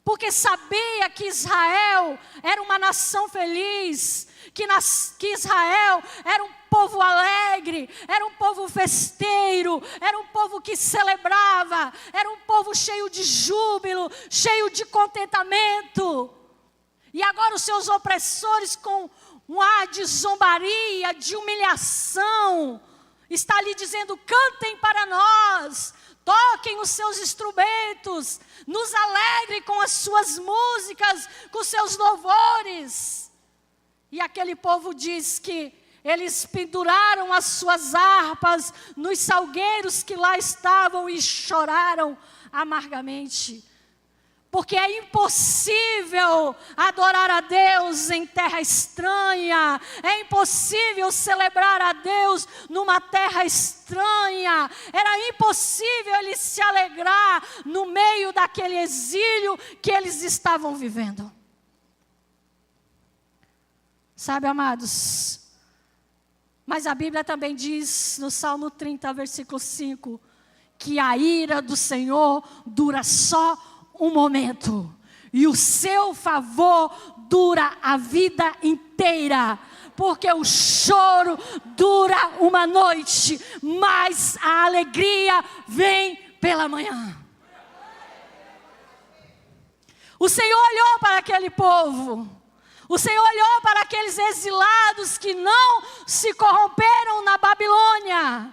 porque sabia que Israel era uma nação feliz, que Israel era um povo alegre, era um povo festeiro, era um povo que celebrava, era um povo cheio de júbilo, cheio de contentamento. E agora os seus opressores, com um ar de zombaria, de humilhação, está ali dizendo: cantem para nós, toquem os seus instrumentos, nos alegrem com as suas músicas, com seus louvores. E aquele povo diz que eles penduraram as suas harpas nos salgueiros que lá estavam e choraram amargamente. Porque é impossível adorar a Deus em terra estranha. É impossível celebrar a Deus numa terra estranha. Era impossível eles se alegrar no meio daquele exílio que eles estavam vivendo. Sabe, amados? Mas a Bíblia também diz no Salmo 30, versículo 5, que a ira do Senhor dura só um momento, e o seu favor dura a vida inteira, porque o choro dura uma noite, mas a alegria vem pela manhã. O Senhor olhou para aquele povo, o Senhor olhou para aqueles exilados que não se corromperam na Babilônia,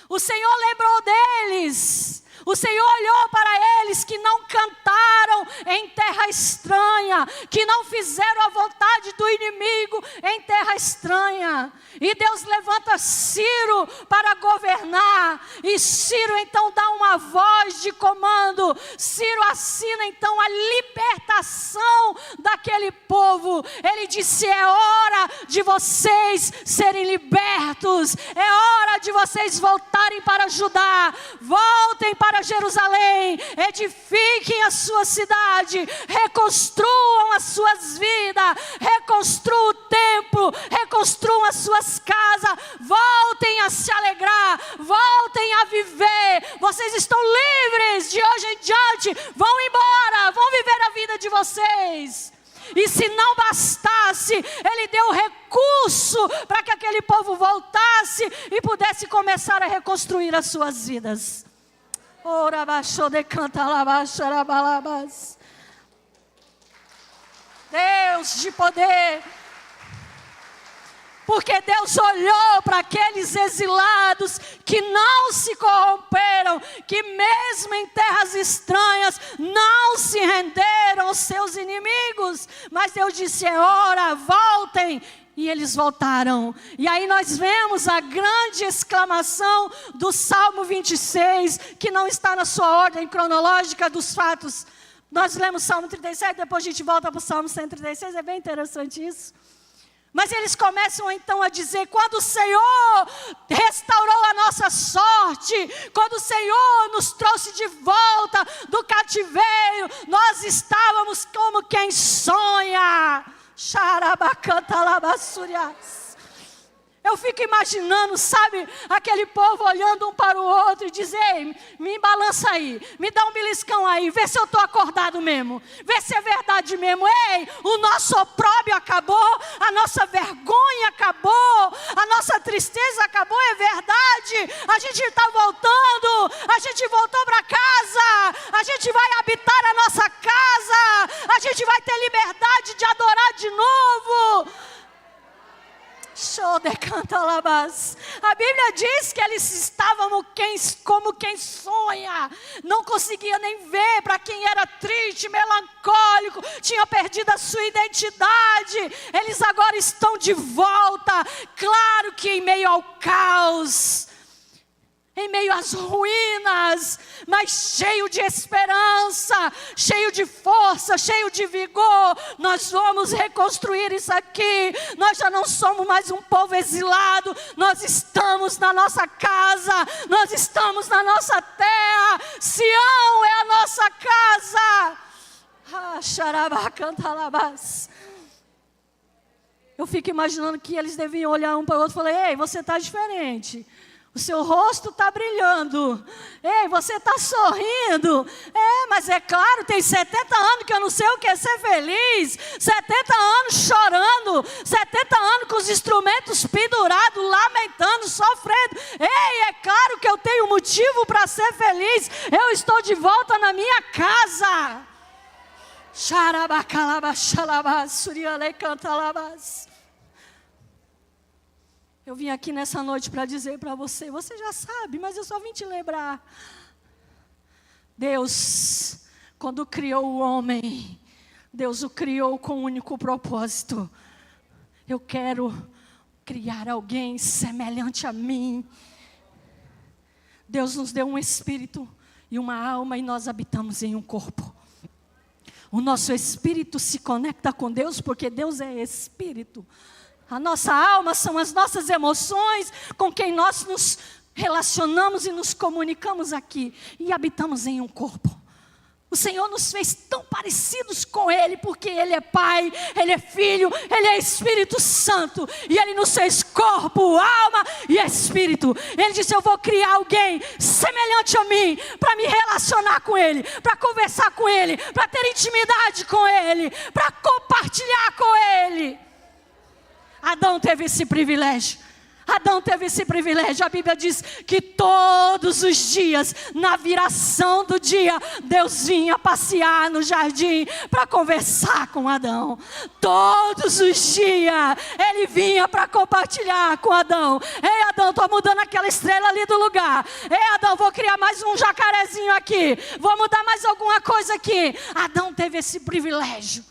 o Senhor lembrou deles. O Senhor olhou para eles que não cantaram em terra estranha, que não fizeram a vontade do inimigo em terra estranha. E Deus levanta Ciro para governar, e Ciro então dá uma voz de comando. Ciro assina então a libertação daquele povo. Ele disse: é hora de vocês serem libertos, é hora de vocês voltarem para Judá, voltem para Jerusalém, edifiquem a sua cidade, reconstruam as suas vidas, reconstruam o templo, reconstruam as suas casas, voltem a se alegrar, voltem a viver. Vocês estão livres de hoje em diante, vão embora, vão viver a vida de vocês. E se não bastasse, ele deu recurso para que aquele povo voltasse e pudesse começar a reconstruir as suas vidas. Ora baixou de canta labaixo arabalabas. Deus de poder. Porque Deus olhou para aqueles exilados que não se corromperam, que mesmo em terras estranhas não se renderam aos seus inimigos. Mas Deus disse: é hora, voltem. E eles voltaram. E aí nós vemos a grande exclamação do Salmo 26, que não está na sua ordem cronológica dos fatos. Nós lemos Salmo 37, depois a gente volta para o Salmo 136, é bem interessante isso. Mas eles começam então a dizer: quando o Senhor restaurou a nossa sorte, quando o Senhor nos trouxe de volta do cativeiro, nós estávamos como quem sonha. Eu fico imaginando, sabe, aquele povo olhando um para o outro e dizer: ei, me balança aí, me dá um beliscão aí, vê se eu estou acordado mesmo, vê se é verdade mesmo. Ei, o nosso opróbrio acabou, a nossa vergonha acabou, a nossa tristeza acabou, é verdade. A gente está voltando, a gente voltou para casa, a gente vai habitar a nossa casa, a gente vai ter liberdade de adorar de novo. A Bíblia diz que eles estavam como quem sonha, não conseguia nem ver. Para quem era triste, melancólico, tinha perdido a sua identidade, eles agora estão de volta. Claro que em meio ao caos, em meio às ruínas, mas cheio de esperança, cheio de força, cheio de vigor. Nós vamos reconstruir isso aqui. Nós já não somos mais um povo exilado, nós estamos na nossa casa, nós estamos na nossa terra. Sião é a nossa casa. Eu fico imaginando que eles deviam olhar um para o outro e falar: ei, você está diferente. O seu rosto está brilhando. Ei, você está sorrindo. Mas é claro, tem 70 anos que eu não sei o que é ser feliz. 70 anos chorando. 70 anos com os instrumentos pendurados, lamentando, sofrendo. Ei, é claro que eu tenho motivo para ser feliz. Eu estou de volta na minha casa. Eu vim aqui nessa noite para dizer para você, você já sabe, mas eu só vim te lembrar. Deus, quando criou o homem, Deus o criou com um único propósito. Eu quero criar alguém semelhante a mim. Deus nos deu um espírito e uma alma e nós habitamos em um corpo. O nosso espírito se conecta com Deus porque Deus é espírito. A nossa alma são as nossas emoções com quem nós nos relacionamos e nos comunicamos aqui. E habitamos em um corpo. O Senhor nos fez tão parecidos com Ele, porque Ele é Pai, Ele é Filho, Ele é Espírito Santo. E Ele nos fez corpo, alma e espírito. Ele disse, eu vou criar alguém semelhante a mim, para me relacionar com Ele, para conversar com Ele, para ter intimidade com Ele, para compartilhar com Ele. Adão teve esse privilégio. Adão teve esse privilégio. A Bíblia diz que todos os dias, na viração do dia, Deus vinha passear no jardim para conversar com Adão. Todos os dias Ele vinha para compartilhar com Adão. Ei, Adão, estou mudando aquela estrela ali do lugar. Ei, Adão, vou criar mais um jacarezinho aqui. Vou mudar mais alguma coisa aqui. Adão teve esse privilégio.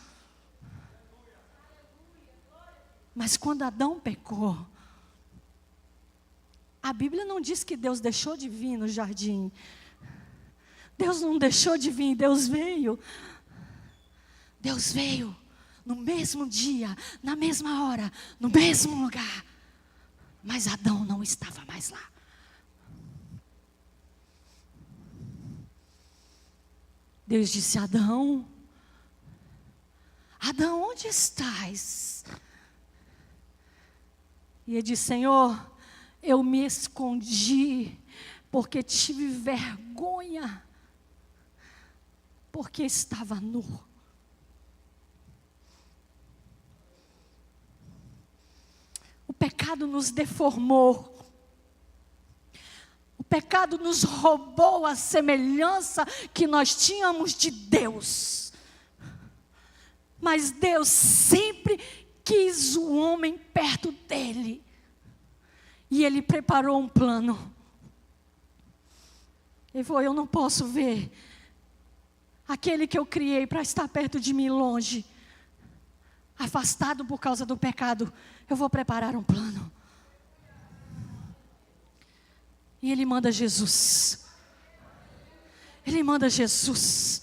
Mas quando Adão pecou, a Bíblia não diz que Deus deixou de vir no jardim. Deus não deixou de vir, Deus veio. Deus veio no mesmo dia, na mesma hora, no mesmo lugar. Mas Adão não estava mais lá. Deus disse, Adão, Adão, onde estás? E ele disse, Senhor, eu me escondi, porque tive vergonha, porque estava nu. O pecado nos deformou. O pecado nos roubou a semelhança que nós tínhamos de Deus. Mas Deus sempre quis o homem perto dele. E Ele preparou um plano. Ele falou, eu não posso ver aquele que eu criei para estar perto de mim longe, afastado por causa do pecado. Eu vou preparar um plano. E Ele manda Jesus. Ele manda Jesus.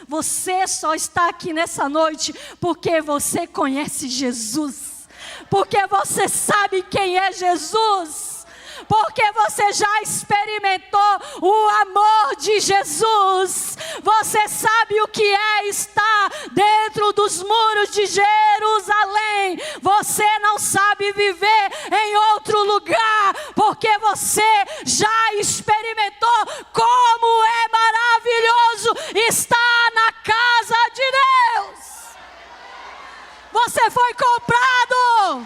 Você só está aqui nessa noite porque você conhece Jesus. Porque você sabe quem é Jesus. Porque você já experimentou o amor de Jesus. Você sabe o que é estar dentro dos muros de Jerusalém. Você não sabe viver em outro lugar, porque você já experimentou como é maravilhoso estar na casa de Deus. Você foi comprado.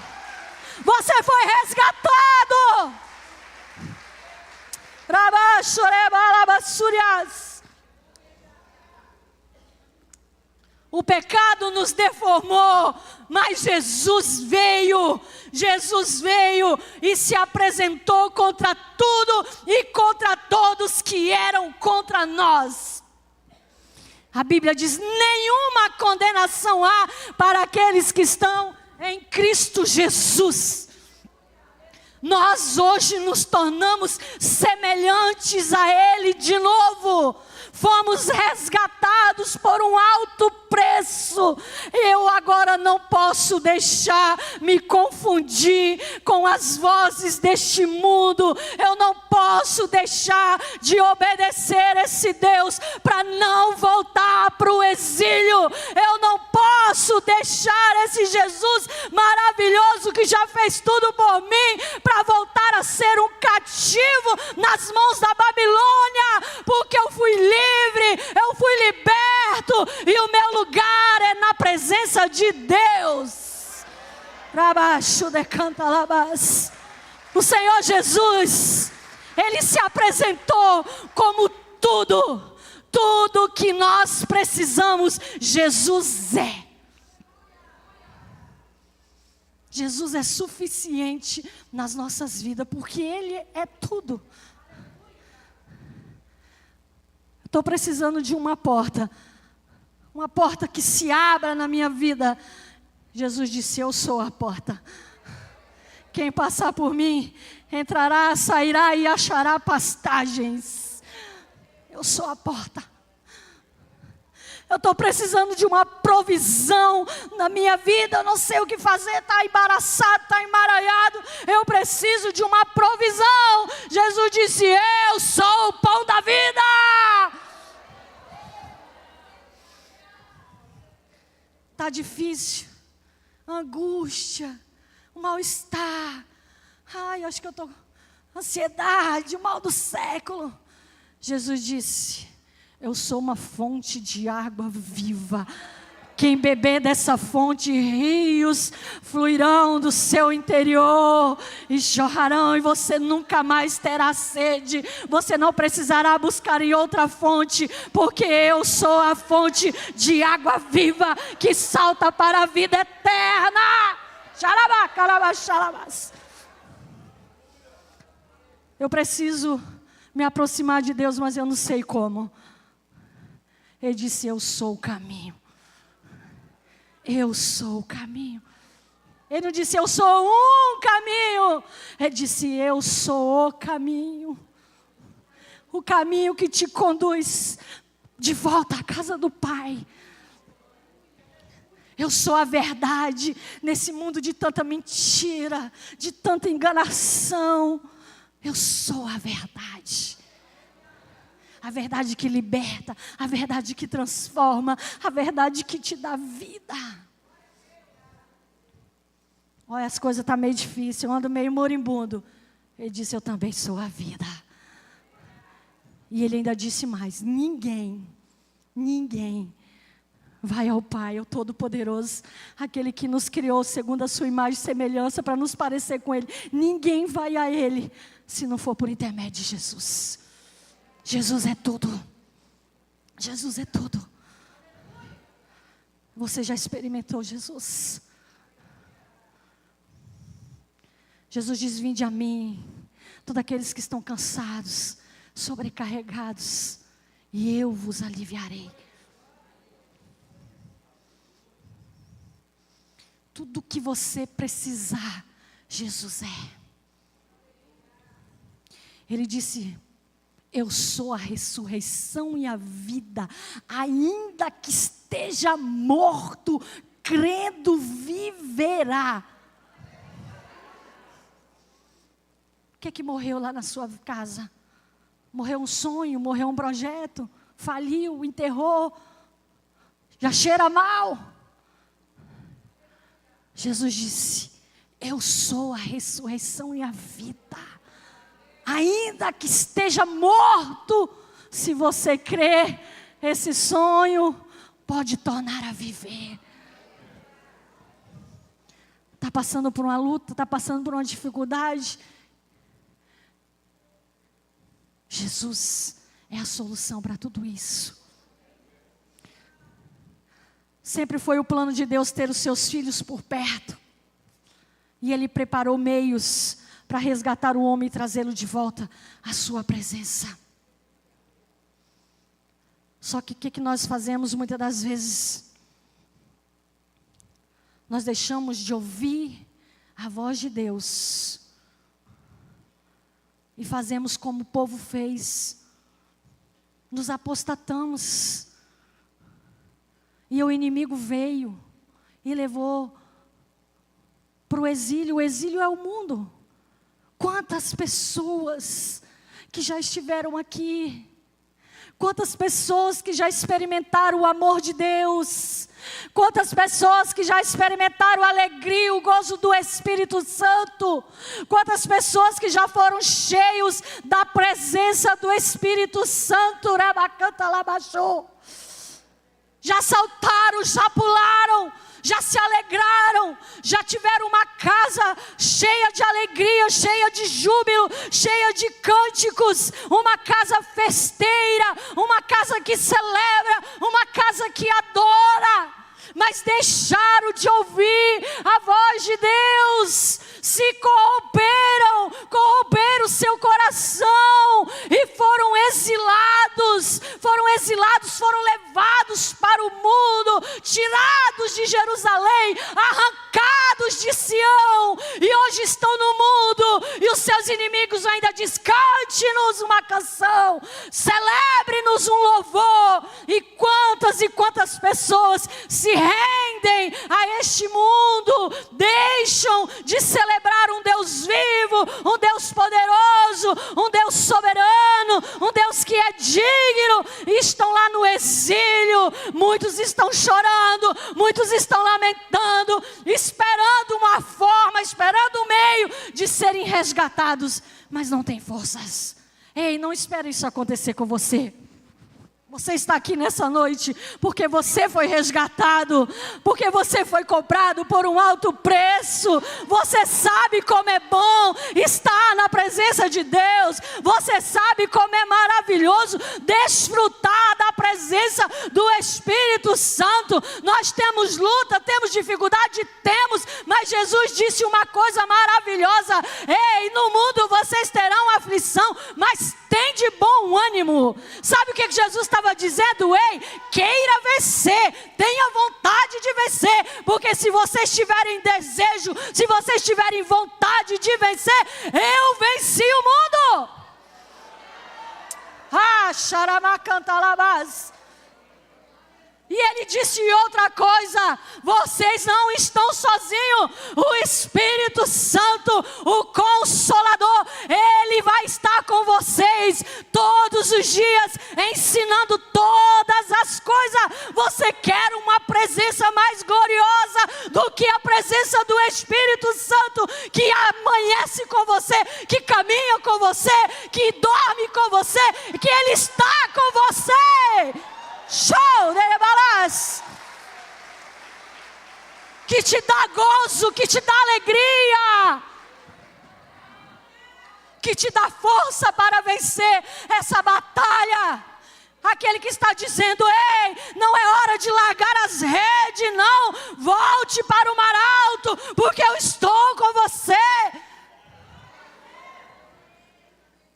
Você foi resgatado. O pecado nos deformou, mas Jesus veio e se apresentou contra tudo e contra todos que eram contra nós. A Bíblia diz, nenhuma condenação há para aqueles que estão em Cristo Jesus. Nós hoje nos tornamos semelhantes a Ele de novo. fomos resgatados por um alto preço. Eu agora não posso deixar me confundir com as vozes deste mundo. Eu não posso deixar de obedecer esse Deus para não voltar para o exílio. Eu não posso deixar esse Jesus maravilhoso que já fez tudo por mim para voltar a ser um cativo nas mãos da Babilônia, porque eu fui livre, eu fui liberto e o meu lugar é na presença de Deus. Rabaixo de cantalabás. O Senhor Jesus, Ele se apresentou como tudo que nós precisamos. Jesus é. Jesus é suficiente nas nossas vidas, porque Ele é tudo. Estou precisando de uma porta que se abra na minha vida. Jesus disse: eu sou a porta. Quem passar por mim, entrará, sairá e achará pastagens. Eu sou a porta. Eu estou precisando de uma provisão na minha vida. Eu não sei o que fazer, está embaraçado, está emaranhado. Eu preciso de uma provisão. Jesus disse: eu sou o pão da vida. Está difícil, angústia, o mal-estar. Ai, acho que eu estou... ansiedade, o mal do século. Jesus disse: eu sou uma fonte de água viva. Quem beber dessa fonte, rios fluirão do seu interior e jorrarão, e você nunca mais terá sede. Você não precisará buscar em outra fonte, porque eu sou a fonte de água viva que salta para a vida eterna. Eu preciso me aproximar de Deus, mas eu não sei como. Ele disse: eu sou o caminho. Eu sou o caminho. Ele não disse: eu sou um caminho. Ele disse: eu sou o caminho. O caminho que te conduz de volta à casa do Pai. Eu sou a verdade nesse mundo de tanta mentira, de tanta enganação. Eu sou a verdade. A verdade que liberta, a verdade que transforma, a verdade que te dá vida. Olha, as coisas estão meio difíceis, eu ando meio moribundo. Ele disse: eu também sou a vida. E ele ainda disse mais: ninguém vai ao Pai, o Todo-Poderoso, aquele que nos criou segundo a sua imagem e semelhança para nos parecer com Ele. Ninguém vai a Ele se não for por intermédio de Jesus. Jesus é tudo. Jesus é tudo. Você já experimentou Jesus? Jesus diz: vinde a mim, todos aqueles que estão cansados, sobrecarregados, e eu vos aliviarei. Tudo que você precisar, Jesus é. Ele disse: eu sou a ressurreição e a vida. Ainda que esteja morto, crendo viverá. O que é que morreu lá na sua casa? Morreu um sonho, morreu um projeto, faliu, enterrou, já cheira mal. Jesus disse: eu sou a ressurreição e a vida. Ainda que esteja morto, se você crer, esse sonho pode tornar a viver. Está passando por uma luta, está passando por uma dificuldade. Jesus é a solução para tudo isso. Sempre foi o plano de Deus ter os seus filhos por perto. E Ele preparou meios para resgatar o homem e trazê-lo de volta à sua presença. Só que o que nós fazemos muitas das vezes? Nós deixamos de ouvir a voz de Deus. E fazemos como o povo fez. nos apostatamos. E o inimigo veio e levou para o exílio. O exílio é o mundo. Quantas pessoas que já estiveram aqui, quantas pessoas que já experimentaram o amor de Deus, quantas pessoas que já experimentaram a alegria, o gozo do Espírito Santo, quantas pessoas que já foram cheios da presença do Espírito Santo, já saltaram, já pularam, já se alegraram, já tiveram uma casa cheia de alegria, cheia de júbilo, cheia de cânticos, uma casa festeira, uma casa que celebra, uma casa que adora, mas deixaram de ouvir a voz de Deus, se corromperam seu coração e foram exilados, foram levados para o mundo, tirados de Jerusalém, arrancados de Sião, e hoje estão no mundo, e os seus inimigos ainda dizem: cante-nos uma canção, celebre-nos um louvor. E quantas pessoas se rendem a este mundo, deixam de celebrar um Deus vivo, um Deus poderoso, um Deus soberano, um Deus que é digno, e estão lá no exílio. Muitos estão chorando, muitos estão lamentando, esperando uma forma, esperando um meio de serem resgatados, mas não tem forças. Ei, não espere isso acontecer com você. Você está aqui nessa noite porque você foi resgatado, porque você foi comprado por um alto preço. Você sabe como é bom estar na presença de Deus. Você sabe como é maravilhoso desfrutar da presença do Espírito Santo. Nós temos luta, temos dificuldade, mas Jesus disse uma coisa maravilhosa: ei, no mundo vocês terão aflição, mas tem de bom ânimo. Sabe o que Jesus estava dizendo? Ei, queira vencer, tenha vontade de vencer, porque se vocês tiverem desejo, se vocês tiverem vontade de vencer, eu venci o mundo. Xaramacantalabás. E ele disse outra coisa: vocês não estão sozinhos. O Espírito Santo, o Consolador, ele vai estar com vocês todos os dias, ensinando todas as coisas. Você quer uma presença mais gloriosa do que a presença do Espírito Santo, que amanhece com você, que caminha com você, que dorme com você, que ele está com você. Show de balas, que te dá gozo, que te dá alegria, que te dá força para vencer essa batalha. Aquele que está dizendo: ei, não é hora de largar as redes, não, volte para o mar alto, porque eu estou com você.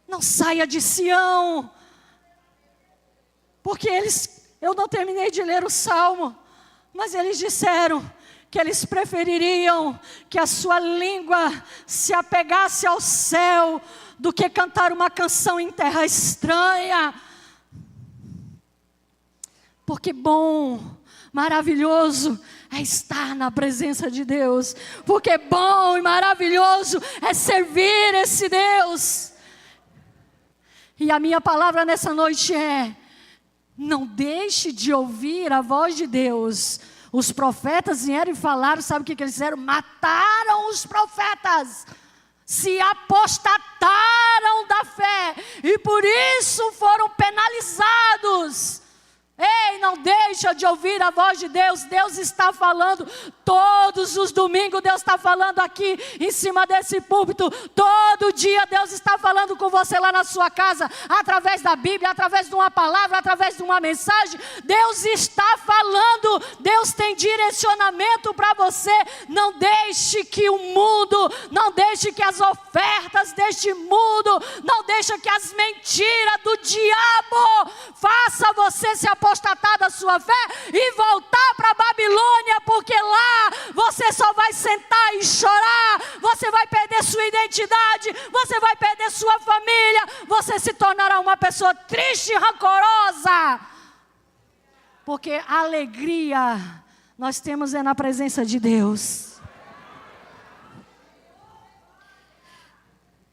Não saia de Sião, porque eu não terminei de ler o Salmo, mas eles disseram que eles prefeririam que a sua língua se apegasse ao céu do que cantar uma canção em terra estranha. Porque bom, maravilhoso é estar na presença de Deus, porque bom e maravilhoso é servir esse Deus. E a minha palavra nessa noite é: não deixe de ouvir a voz de Deus. Os profetas vieram e falaram, sabe o que eles fizeram? Mataram os profetas, se apostataram da fé, e por isso foram penalizados. Ei, não deixa de ouvir a voz de Deus. Deus está falando todos os domingos. Deus está falando aqui em cima desse púlpito. Todo dia Deus está falando com você lá na sua casa, através da Bíblia, através de uma palavra, através de uma mensagem. Deus está falando. Deus tem direcionamento para você. Não deixe que o mundo, não deixe que as ofertas deste deste mundo, não deixa que as mentiras do diabo faça você se apostatar da sua fé e voltar para a Babilônia, porque lá você só vai sentar e chorar, você vai perder sua identidade, você vai perder sua família, você se tornará uma pessoa triste e rancorosa, porque alegria nós temos na presença de Deus.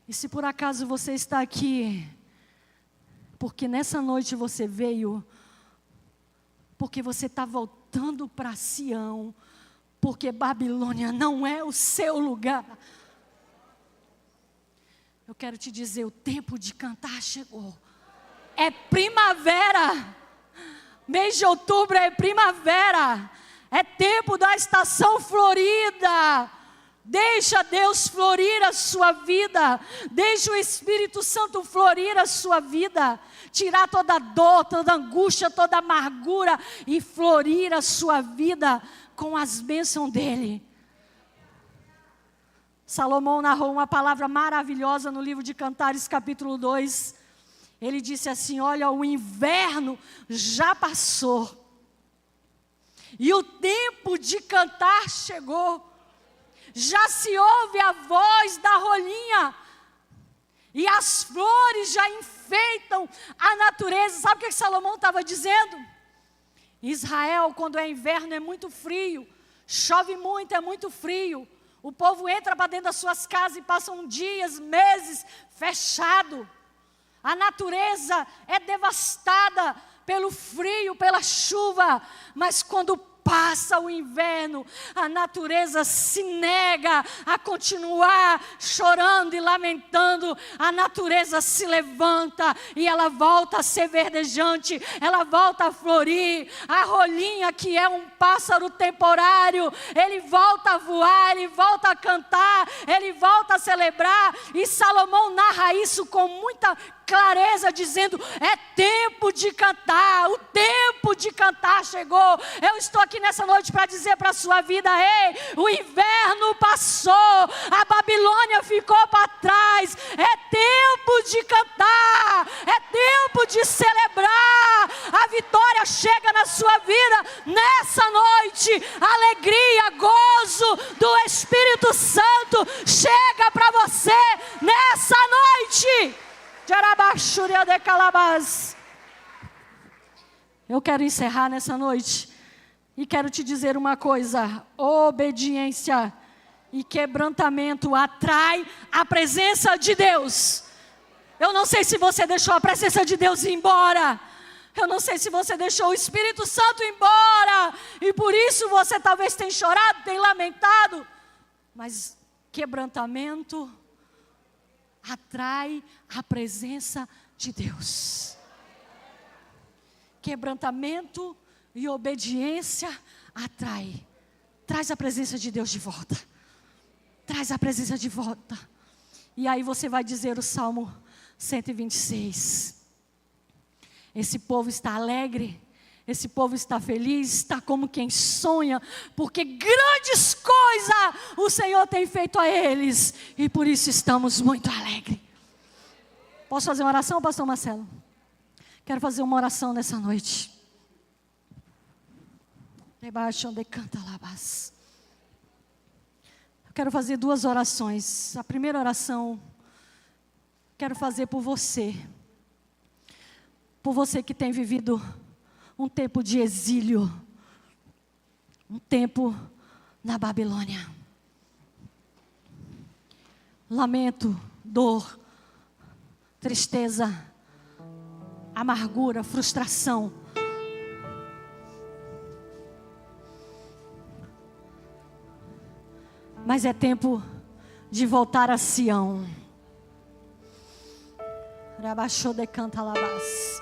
E se por acaso você está aqui, porque nessa noite você veio, porque você está voltando para Sião, porque Babilônia não é o seu lugar, eu quero te dizer, o tempo de cantar chegou. É primavera, mês de outubro é primavera, é tempo da estação florida. Deixa Deus florir a sua vida, deixa o Espírito Santo florir a sua vida, tirar toda dor, toda angústia, toda amargura e florir a sua vida com as bênçãos dEle. Salomão narrou uma palavra maravilhosa no livro de Cantares, capítulo 2. Ele disse assim: olha, o inverno já passou e o tempo de cantar chegou. Já se ouve a voz da rolinha e as flores já enfeitam a natureza. Sabe o que Salomão estava dizendo? Israel, quando é inverno, é muito frio, chove muito, é muito frio. O povo entra para dentro das suas casas e passam dias, meses fechado. A natureza é devastada pelo frio, pela chuva, mas quando passa o inverno, a natureza se nega a continuar chorando e lamentando. A natureza se levanta e ela volta a ser verdejante, ela volta a florir. A rolinha, que é um pássaro temporário, ele volta a voar, ele volta a cantar, ele volta a celebrar. E Salomão narra isso com muita clareza, dizendo: é tempo de cantar, o tempo de cantar chegou. Eu estou aqui nessa noite para dizer para a sua vida: ei, o inverno passou, a Babilônia ficou para trás, é tempo de cantar, é tempo de celebrar. A vitória chega na sua vida nessa noite, alegria, gozo do Espírito Santo chega para você nessa noite. Eu quero encerrar nessa noite e quero te dizer uma coisa: obediência e quebrantamento atrai a presença de Deus. Eu não sei se você deixou a presença de Deus ir embora, eu não sei se você deixou o Espírito Santo ir embora, e por isso você talvez tenha chorado, tenha lamentado, mas quebrantamento atrai a presença de Deus. Quebrantamento e obediência traz a presença de Deus de volta. Traz a presença de volta. E aí você vai dizer o Salmo 126. Esse povo está alegre, esse povo está feliz, está como quem sonha, porque grandes coisas o Senhor tem feito a eles, e por isso estamos muito alegres. Posso fazer uma oração, pastor Marcelo? Quero fazer uma oração nessa noite. Debaixo onde canta labas. Eu quero fazer duas orações. A primeira oração, quero fazer por você. Por você que tem vivido um tempo de exílio, um tempo na Babilônia. Lamento, dor, tristeza, amargura, frustração. Mas é tempo de voltar a Sião. Rabaixou de canta labás.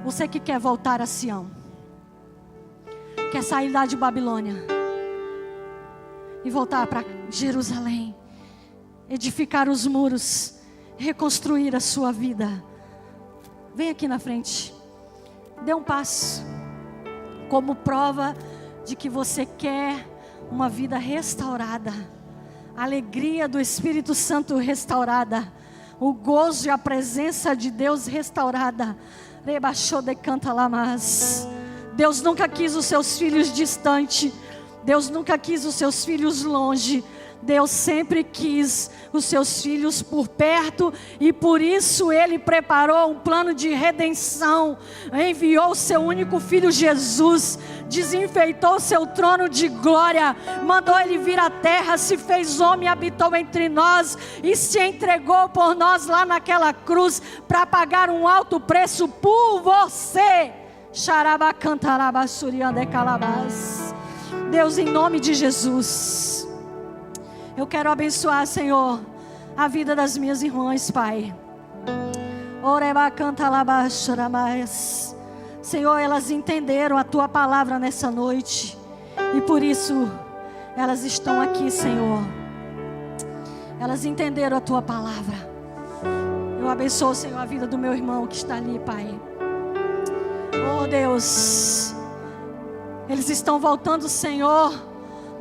Você que quer voltar a Sião, quer sair lá de Babilônia e voltar para Jerusalém, edificar os muros, reconstruir a sua vida, vem aqui na frente, dê um passo, como prova de que você quer uma vida restaurada. a alegria do Espírito Santo restaurada, o gozo e a presença de Deus restaurada. Rebaixou de canta lamas. Deus nunca quis os seus filhos distante. Deus nunca quis os seus filhos longe. Deus sempre quis os seus filhos por perto, e por isso Ele preparou um plano de redenção, enviou o seu único filho Jesus, desenfeitou o seu trono de glória, mandou Ele vir à terra, se fez homem, habitou entre nós e se entregou por nós lá naquela cruz, para pagar um alto preço por você. Deus, em nome de Jesus, eu quero abençoar, Senhor, a vida das minhas irmãs, Pai. Senhor, elas entenderam a Tua palavra nessa noite, e por isso elas estão aqui, Senhor. Elas entenderam a Tua palavra. Eu abençoo, Senhor, a vida do meu irmão que está ali, Pai. Oh Deus, eles estão voltando, Senhor,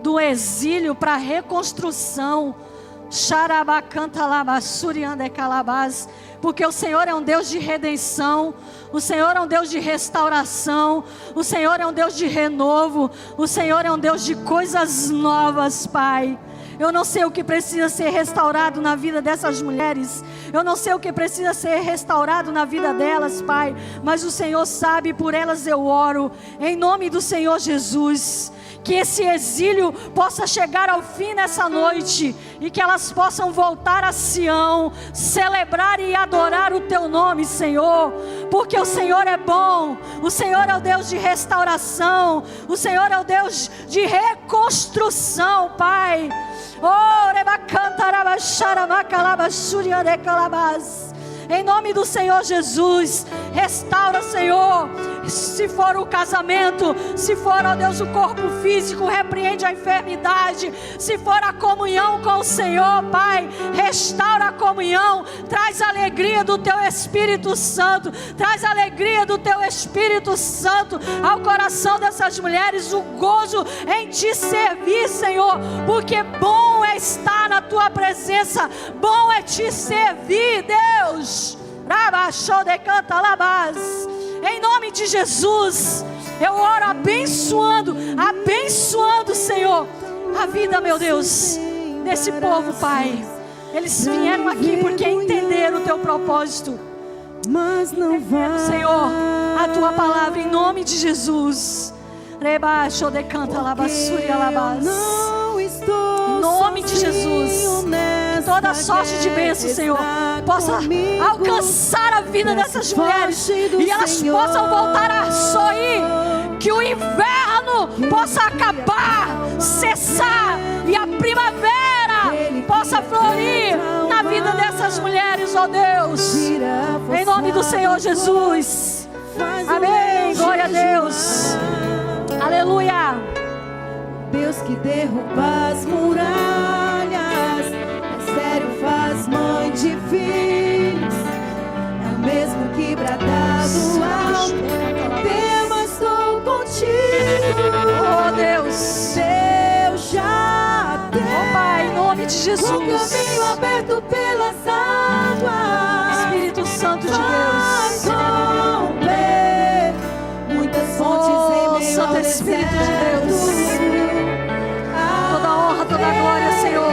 do exílio para a reconstrução. Porque o Senhor é um Deus de redenção, o Senhor é um Deus de restauração, o Senhor é um Deus de renovo, o Senhor é um Deus de coisas novas, Pai. Eu não sei o que precisa ser restaurado na vida dessas mulheres, eu não sei o que precisa ser restaurado na vida delas, Pai, mas o Senhor sabe, por elas eu oro, em nome do Senhor Jesus. Que esse exílio possa chegar ao fim nessa noite, e que elas possam voltar a Sião, celebrar e adorar o Teu nome, Senhor, porque o Senhor é bom, o Senhor é o Deus de restauração, o Senhor é o Deus de reconstrução, Pai. Em nome do Senhor Jesus, restaura, Senhor. Se for o casamento, se for, ó Deus, o corpo físico, repreende a enfermidade. Se for a comunhão com o Senhor, Pai, restaura a comunhão. Traz a alegria do Teu Espírito Santo. Traz a alegria do Teu Espírito Santo ao coração dessas mulheres, o gozo em Te servir, Senhor, porque bom é estar na Tua presença, bom é Te servir, Deus. Em nome de Jesus, eu oro abençoando, Senhor, a vida, meu Deus, desse povo, Pai. Eles vieram aqui porque entenderam o Teu propósito. Mas não vai, Senhor, a Tua palavra, em nome de Jesus. Em nome de Jesus, toda sorte de bênção, Senhor, possa alcançar a vida dessas mulheres, e elas possam voltar a sorrir, que o inverno possa acabar, cessar, e a primavera possa florir na vida dessas mulheres, ó Deus, em nome do Senhor Jesus. Amém, glória a Deus, aleluia. Deus que derruba as muralhas, sério, faz mãe de filhos, é o mesmo que bradar do alto, tema, estou contigo. Oh Deus, Deus já tem, oh Pai, em nome de Jesus, um caminho aberto pelas águas, Espírito Santo de Deus, romper muitas fontes em meio Santo ao Espírito de Deus. deserto. Toda honra, toda glória, Senhor,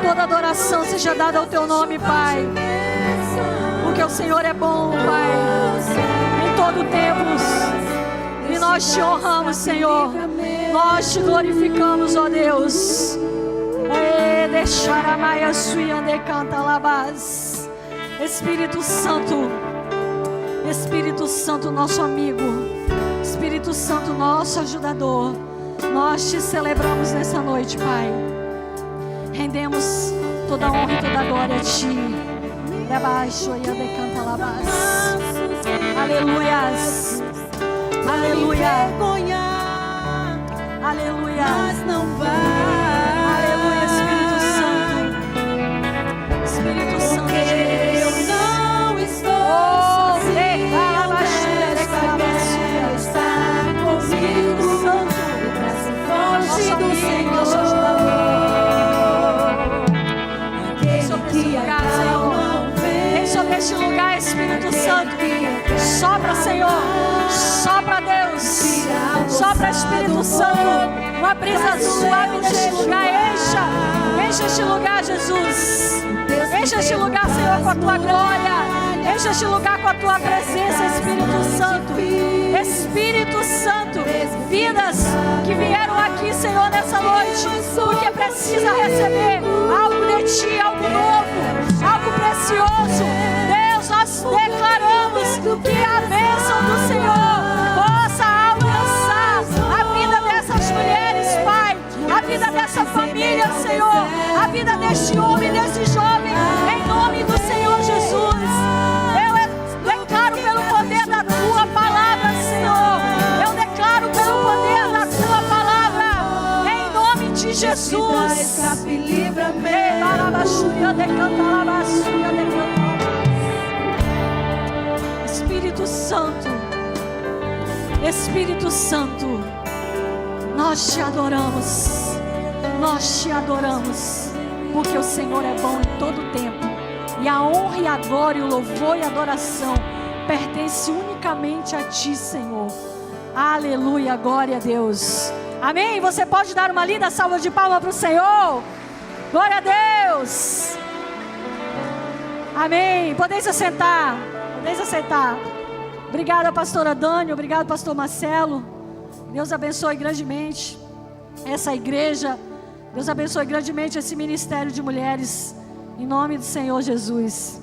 toda adoração seja dada ao Teu nome, Pai, porque o Senhor é bom, Pai, em todo tempo, e nós Te honramos, Senhor, nós Te glorificamos, ó Deus. Espírito Santo, Espírito Santo, nosso amigo, Espírito Santo, nosso ajudador, nós Te celebramos nessa noite, Pai. Rendemos toda honra e toda glória a Ti. Aleluias, aleluia, aleluia, Mas não vai, aleluia, Espírito Santo, Espírito Santo de eu Deus. não estou sozinho nesta guerra, está comigo, o braço forte do Senhor. nesse lugar, Senhor. Vem sobre este lugar, Espírito Santo. Sopra, Senhor. Sopra, Deus. Sopra, Espírito Santo. Uma brisa suave neste lugar. Encha este lugar, Jesus. Encha este lugar, Senhor, com a tua glória. Encha este lugar com a tua presença, Espírito Santo. Espírito Santo, vidas que vieram aqui, Senhor, nessa noite, porque precisa receber algo de Ti, algo novo, algo precioso. Deus, nós declaramos que a bênção do Senhor possa alcançar a vida dessas mulheres, Pai, a vida dessa família, Senhor, a vida deste homem, desse jovem, em nome do Senhor Jesus. Eu declaro pelo poder da Tua palavra, Senhor. Eu declaro pelo poder da Tua palavra, em nome de Jesus. Escape, livra-me. Espírito Santo, Espírito Santo, nós Te adoramos, porque o Senhor é bom em todo tempo, e a honra e a glória, o louvor e a adoração pertence unicamente a Ti, Senhor. Aleluia, glória a Deus. Amém? Você pode dar uma linda salva de palmas para o Senhor? Glória a Deus. Amém. Podeis assentar. Obrigada, pastora Dani. Obrigado, pastor Marcelo. Deus abençoe grandemente essa igreja. Deus abençoe grandemente esse ministério de mulheres. Em nome do Senhor Jesus.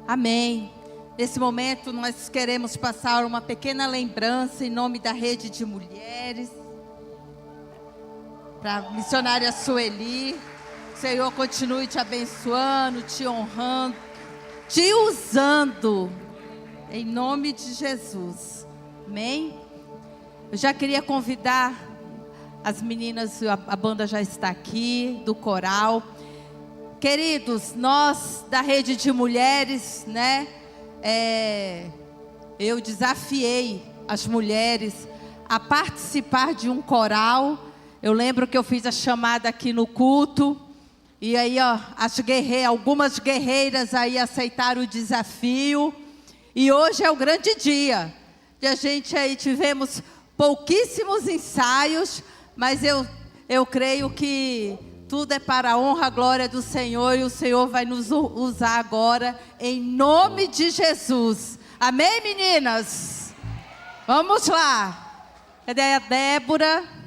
Amém. Nesse momento nós queremos passar uma pequena lembrança em nome da rede de mulheres para a missionária Sueli. O Senhor continue te abençoando, te honrando, te usando, em nome de Jesus. Amém? Eu já queria convidar as meninas, a banda já está aqui, do coral. Queridos, nós da rede de mulheres, né? Eu desafiei as mulheres a participar de um coral. Eu lembro que eu fiz a chamada aqui no culto. E aí, algumas guerreiras aí aceitaram o desafio. E hoje é o grande dia. E a gente aí tivemos pouquíssimos ensaios, mas eu creio que tudo é para a honra e a glória do Senhor, e o Senhor vai nos usar agora, em nome de Jesus. Amém, meninas? Vamos lá. Cadê a Débora?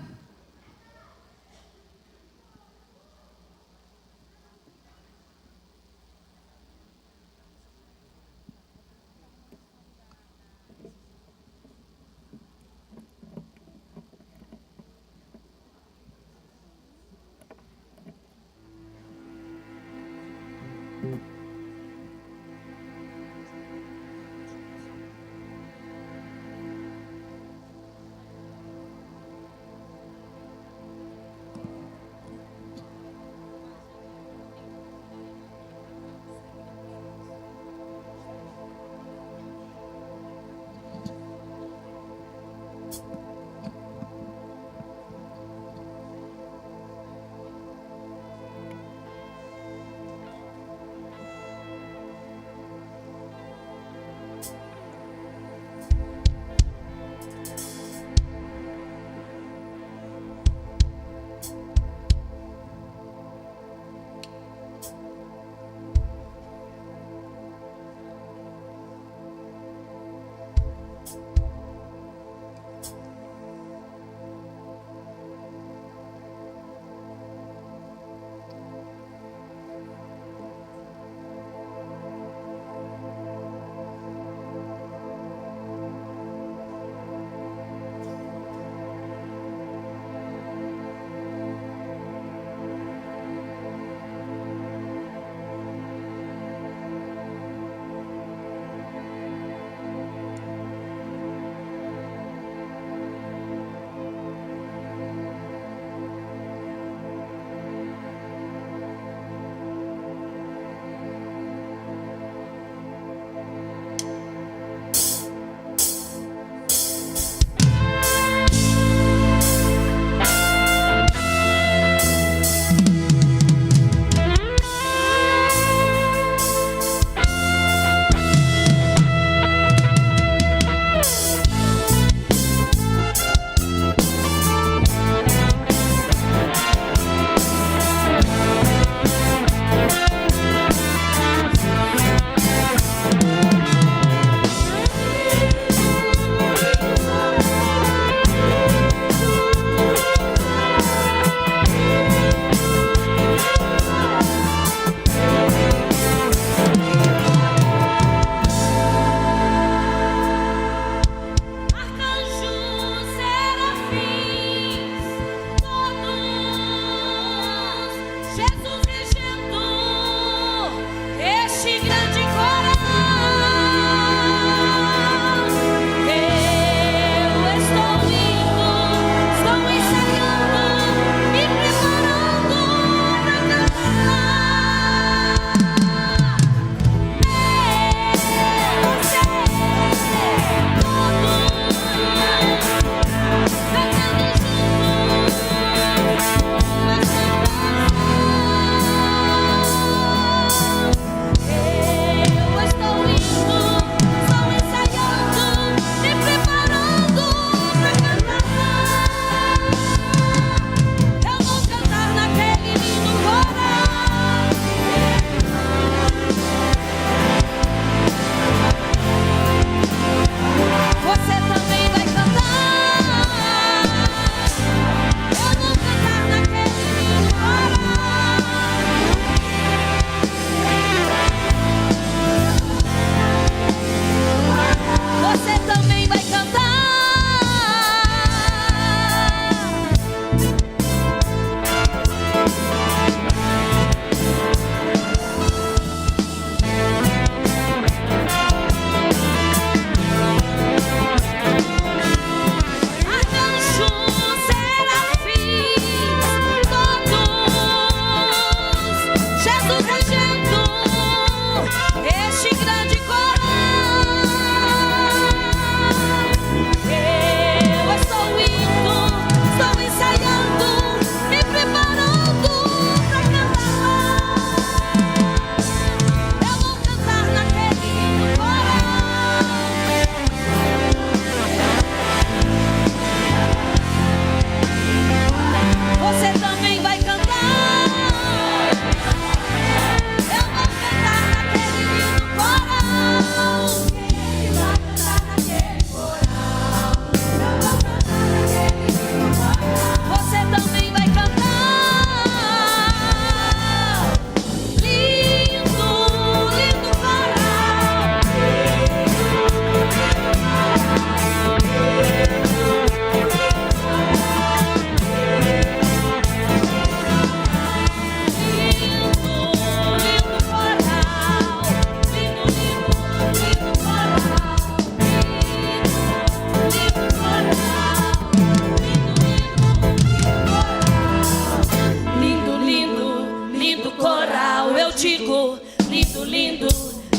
coral, eu digo, lindo, lindo,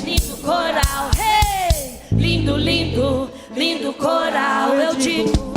lindo coral. Hey! Lindo, lindo, lindo coral, eu digo.